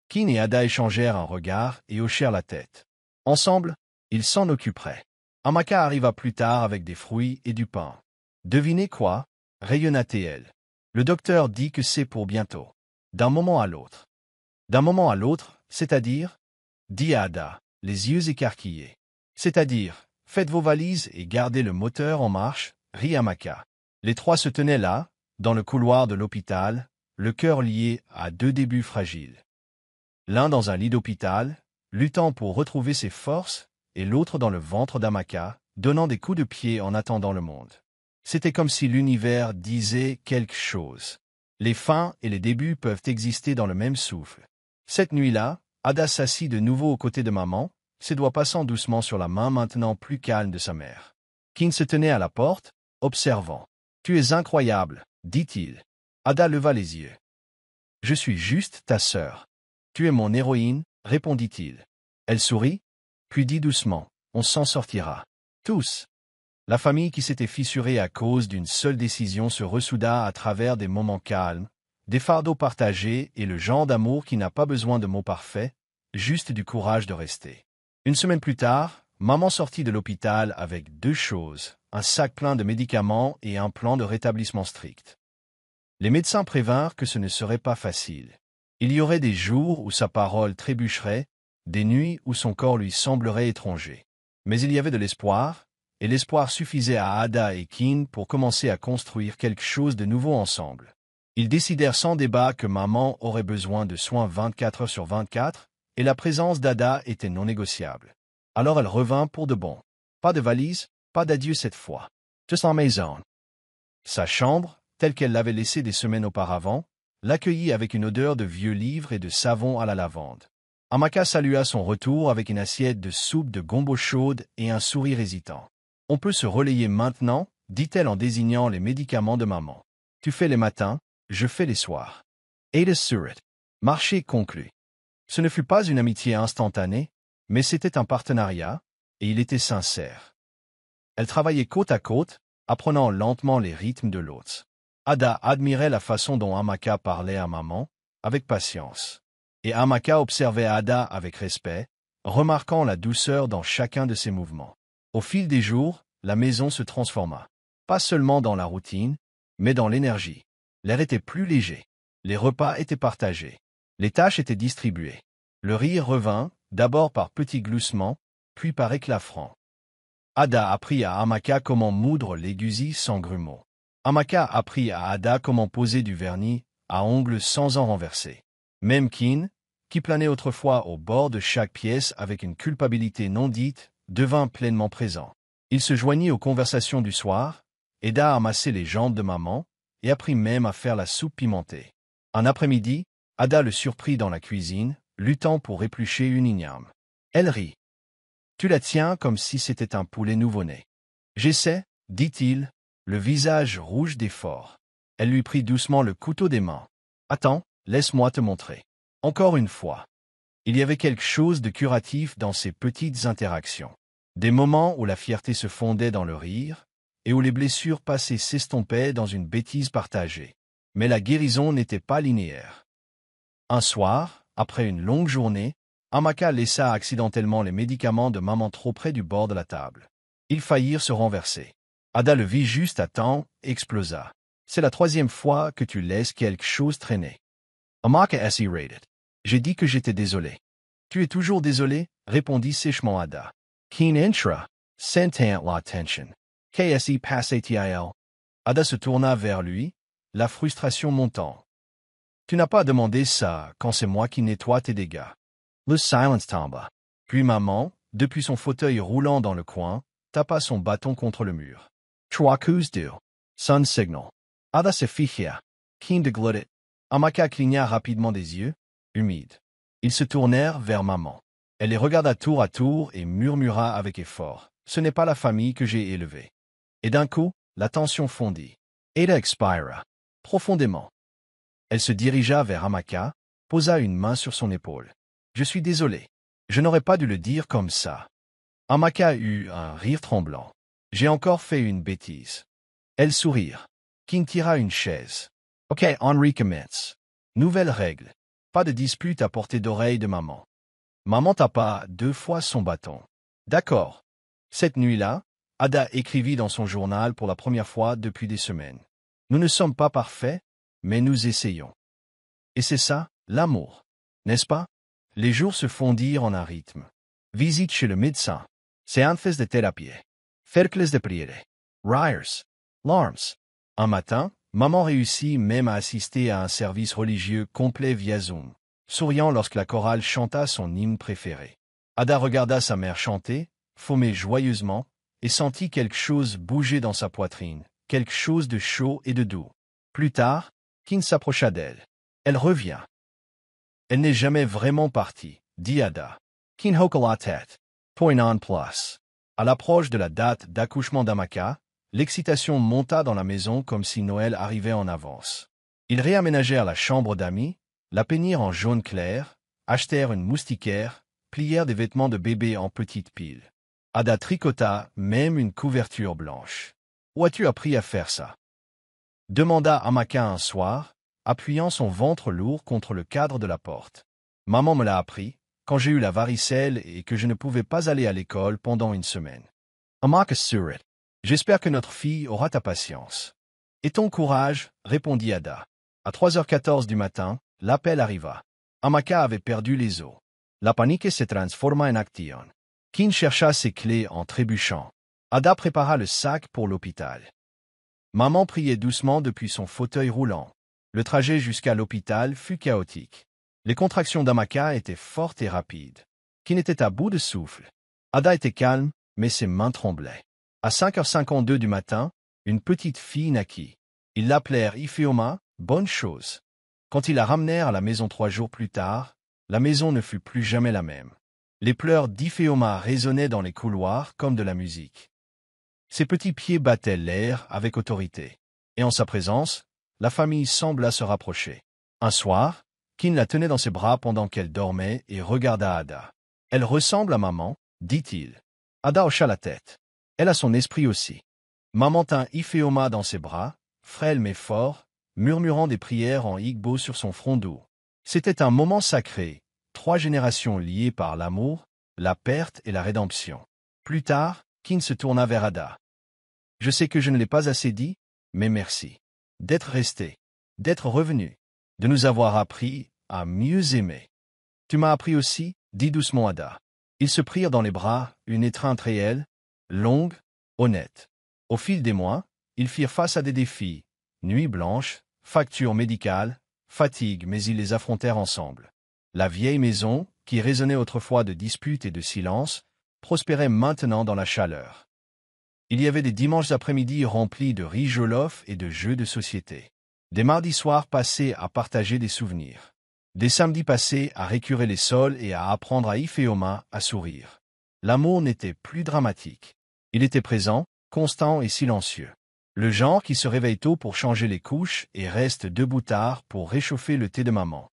Kin et Ada échangèrent un regard et hochèrent la tête. Ensemble, ils s'en occuperaient. Amaka arriva plus tard avec des fruits et du pain. Devinez quoi? Rayonna-t-elle. Le docteur dit que c'est pour bientôt. D'un moment à l'autre. D'un moment à l'autre, c'est-à-dire? Dit Ada, les yeux écarquillés. C'est-à-dire, faites vos valises et gardez le moteur en marche, rit Amaka. Les trois se tenaient là, dans le couloir de l'hôpital, le cœur lié à deux débuts fragiles. L'un dans un lit d'hôpital, luttant pour retrouver ses forces, et l'autre dans le ventre d'Amaka, donnant des coups de pied en attendant le monde. C'était comme si l'univers disait quelque chose. Les fins et les débuts peuvent exister dans le même souffle. Cette nuit-là, Ada s'assit de nouveau aux côtés de maman, ses doigts passant doucement sur la main maintenant plus calme de sa mère. Kin se tenait à la porte, observant. « Tu es incroyable, dit-il. Ada leva les yeux. « Je suis juste ta sœur. Tu es mon héroïne, répondit-il. Elle sourit, puis dit doucement, on s'en sortira. Tous. La famille qui s'était fissurée à cause d'une seule décision se ressouda à travers des moments calmes, des fardeaux partagés et le genre d'amour qui n'a pas besoin de mots parfaits, juste du courage de rester. Une semaine plus tard, maman sortit de l'hôpital avec deux choses, un sac plein de médicaments et un plan de rétablissement strict. Les médecins prévinrent que ce ne serait pas facile. Il y aurait des jours où sa parole trébucherait, des nuits où son corps lui semblerait étranger. Mais il y avait de l'espoir, et l'espoir suffisait à Ada et Kin pour commencer à construire quelque chose de nouveau ensemble. Ils décidèrent sans débat que maman aurait besoin de soins 24 heures sur 24, et la présence d'Ada était non négociable. Alors elle revint pour de bon. Pas de valise, pas d'adieu cette fois. Juste en maison. Sa chambre, telle qu'elle l'avait laissée des semaines auparavant, l'accueillit avec une odeur de vieux livres et de savon à la lavande. Amaka salua son retour avec une assiette de soupe de gombo chaude et un sourire hésitant. « On peut se relayer maintenant » dit-elle en désignant les médicaments de maman. « Tu fais les matins, je fais les soirs. » Ada sourit. Marché conclu. Ce ne fut pas une amitié instantanée, mais c'était un partenariat, et il était sincère. Elle travaillait côte à côte, apprenant lentement les rythmes de l'autre. Ada admirait la façon dont Amaka parlait à maman, avec patience. Et Amaka observait Ada avec respect, remarquant la douceur dans chacun de ses mouvements. Au fil des jours, la maison se transforma. Pas seulement dans la routine, mais dans l'énergie. L'air était plus léger. Les repas étaient partagés. Les tâches étaient distribuées. Le rire revint, d'abord par petits gloussements, puis par éclats francs. Ada apprit à Amaka comment moudre l'aiguille sans grumeaux. Amaka apprit à Ada comment poser du vernis à ongles sans en renverser. Même Kin, qui planait autrefois au bord de chaque pièce avec une culpabilité non dite, devint pleinement présent. Il se joignit aux conversations du soir, aida à amasser les jambes de maman, et apprit même à faire la soupe pimentée. Un après-midi, Ada le surprit dans la cuisine, luttant pour éplucher une igname. Elle rit. « Tu la tiens comme si c'était un poulet nouveau-né. »« J'essaie, » dit-il, le visage rouge d'effort. Elle lui prit doucement le couteau des mains. « Attends, laisse-moi te montrer. » Encore une fois. Il y avait quelque chose de curatif dans ces petites interactions. Des moments où la fierté se fondait dans le rire, et où les blessures passées s'estompaient dans une bêtise partagée. Mais la guérison n'était pas linéaire. Un soir, après une longue journée, Amaka laissa accidentellement les médicaments de maman trop près du bord de la table. Ils faillirent se renverser. Ada le vit juste à temps, explosa. « C'est la troisième fois que tu laisses quelque chose traîner. » Amaka S.E. J'ai dit que j'étais désolé. Tu es toujours désolé, répondit sèchement Ada. Keen intra, sentant la tension. KSE passait-il. Ada se tourna vers lui, la frustration montant. Tu n'as pas demandé ça quand c'est moi qui nettoie tes dégâts. Le silence tomba. Puis maman, depuis son fauteuil roulant dans le coin, tapa son bâton contre le mur. 3 coups de sun signal. Ada se figea. Kin de glotte. Amaka cligna rapidement des yeux, humides. Ils se tournèrent vers maman. Elle les regarda tour à tour et murmura avec effort. Ce n'est pas la famille que j'ai élevée. Et d'un coup, la tension fondit. Ada expira. Profondément. Elle se dirigea vers Amaka, posa une main sur son épaule. Je suis désolé. Je n'aurais pas dû le dire comme ça. Amaka eut un rire tremblant. J'ai encore fait une bêtise. Elle sourirent. King tira une chaise. Ok, Henri commence. Nouvelle règle. Pas de dispute à portée d'oreille de maman. Maman tapa 2 fois son bâton. D'accord. Cette nuit-là, Ada écrivit dans son journal pour la première fois depuis des semaines. Nous ne sommes pas parfaits, mais nous essayons. Et c'est ça, l'amour. N'est-ce pas? Les jours se fondirent en un rythme. Visite chez le médecin. Séances de thérapie. Cercles de prière. Ryers. Larmes. Un matin, maman réussit même à assister à un service religieux complet via Zoom, souriant lorsque la chorale chanta son hymne préféré. Ada regarda sa mère chanter, fômer joyeusement, et sentit quelque chose bouger dans sa poitrine, quelque chose de chaud et de doux. Plus tard, Kin s'approcha d'elle. Elle revient. Elle n'est jamais vraiment partie, dit Ada. Kin hocha la tête. Point en plus. À l'approche de la date d'accouchement d'Amaka, l'excitation monta dans la maison comme si Noël arrivait en avance. Ils réaménagèrent la chambre d'amis, la peignirent en jaune clair, achetèrent une moustiquaire, plièrent des vêtements de bébé en petites piles. Ada tricota même une couverture blanche. « Où as-tu appris à faire ça ?» demanda Amaka un soir, appuyant son ventre lourd contre le cadre de la porte. « Maman me l'a appris, quand j'ai eu la varicelle et que je ne pouvais pas aller à l'école pendant une semaine. » Amaka sourit. « J'espère que notre fille aura ta patience. »« Et ton courage, » répondit Ada. À 3h14 du matin, l'appel arriva. Amaka avait perdu les os. La panique se transforma en action. Kin chercha ses clés en trébuchant. Ada prépara le sac pour l'hôpital. Maman priait doucement depuis son fauteuil roulant. Le trajet jusqu'à l'hôpital fut chaotique. Les contractions d'Amaka étaient fortes et rapides. Kin était à bout de souffle. Ada était calme, mais ses mains tremblaient. À 5h52 du matin, une petite fille naquit. Ils l'appelèrent Ifeoma, bonne chose. Quand ils la ramenèrent à la maison 3 jours plus tard, la maison ne fut plus jamais la même. Les pleurs d'Ifeoma résonnaient dans les couloirs comme de la musique. Ses petits pieds battaient l'air avec autorité. Et en sa présence, la famille sembla se rapprocher. Un soir, Kin la tenait dans ses bras pendant qu'elle dormait et regarda Ada. « Elle ressemble à maman, » dit-il. Ada hocha la tête. Elle a son esprit aussi. Maman tint Ifeoma dans ses bras, frêle mais fort, murmurant des prières en igbo sur son front doux. C'était un moment sacré, 3 générations liées par l'amour, la perte et la rédemption. Plus tard, Kin se tourna vers Ada. « Je sais que je ne l'ai pas assez dit, mais merci. D'être resté, d'être revenu, de nous avoir appris à mieux aimer. Tu m'as appris aussi, » dit doucement Ada. Ils se prirent dans les bras, une étreinte réelle, longue, honnête. Au fil des mois, ils firent face à des défis, nuits blanches, factures médicales, fatigue, mais ils les affrontèrent ensemble. La vieille maison, qui résonnait autrefois de disputes et de silence, prospérait maintenant dans la chaleur. Il y avait des dimanches après-midi remplis de riz jollof et de jeux de société. Des mardis soirs passés à partager des souvenirs. Des samedis passés à récurer les sols et à apprendre à Ifeoma à sourire. L'amour n'était plus dramatique. Il était présent, constant et silencieux. Le genre qui se réveille tôt pour changer les couches et reste debout tard pour réchauffer le thé de maman.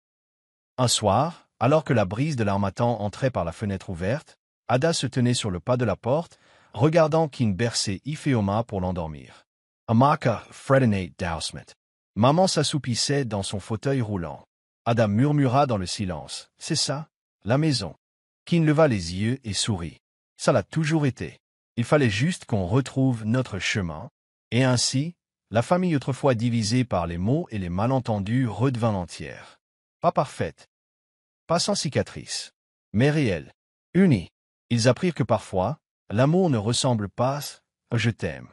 Un soir, alors que la brise de l'harmattan entrait par la fenêtre ouverte, Ada se tenait sur le pas de la porte, regardant Kin bercer Ifeoma pour l'endormir. Amaka fredonait doucement. Maman s'assoupissait dans son fauteuil roulant. Ada murmura dans le silence. « C'est ça, la maison. » Kin leva les yeux et sourit. Ça l'a toujours été. Il fallait juste qu'on retrouve notre chemin. Et ainsi, la famille autrefois divisée par les mots et les malentendus redevint entière. Pas parfaite, pas sans cicatrices, mais réelle, unie. Ils apprirent que parfois, l'amour ne ressemble pas à « je t'aime ».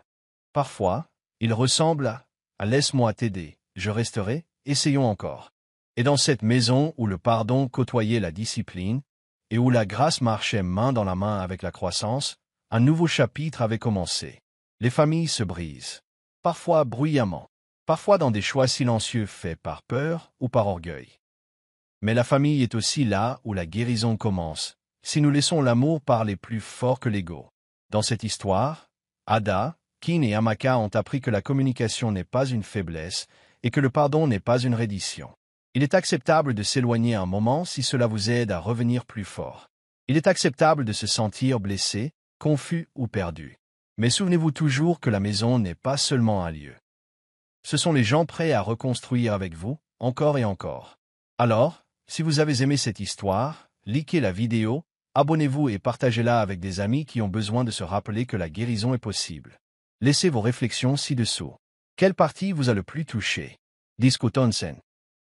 Parfois, il ressemble à « laisse-moi t'aider, je resterai, essayons encore ». Et dans cette maison où le pardon côtoyait la discipline, et où la grâce marchait main dans la main avec la croissance, un nouveau chapitre avait commencé. Les familles se brisent, parfois bruyamment, parfois dans des choix silencieux faits par peur ou par orgueil. Mais la famille est aussi là où la guérison commence, si nous laissons l'amour parler plus fort que l'ego. Dans cette histoire, Ada, Kin et Amaka ont appris que la communication n'est pas une faiblesse et que le pardon n'est pas une reddition. Il est acceptable de s'éloigner un moment si cela vous aide à revenir plus fort. Il est acceptable de se sentir blessé, confus ou perdu. Mais souvenez-vous toujours que la maison n'est pas seulement un lieu. Ce sont les gens prêts à reconstruire avec vous, encore et encore. Alors, si vous avez aimé cette histoire, likez la vidéo, abonnez-vous et partagez-la avec des amis qui ont besoin de se rappeler que la guérison est possible. Laissez vos réflexions ci-dessous. Quelle partie vous a le plus touché? Discutonsen.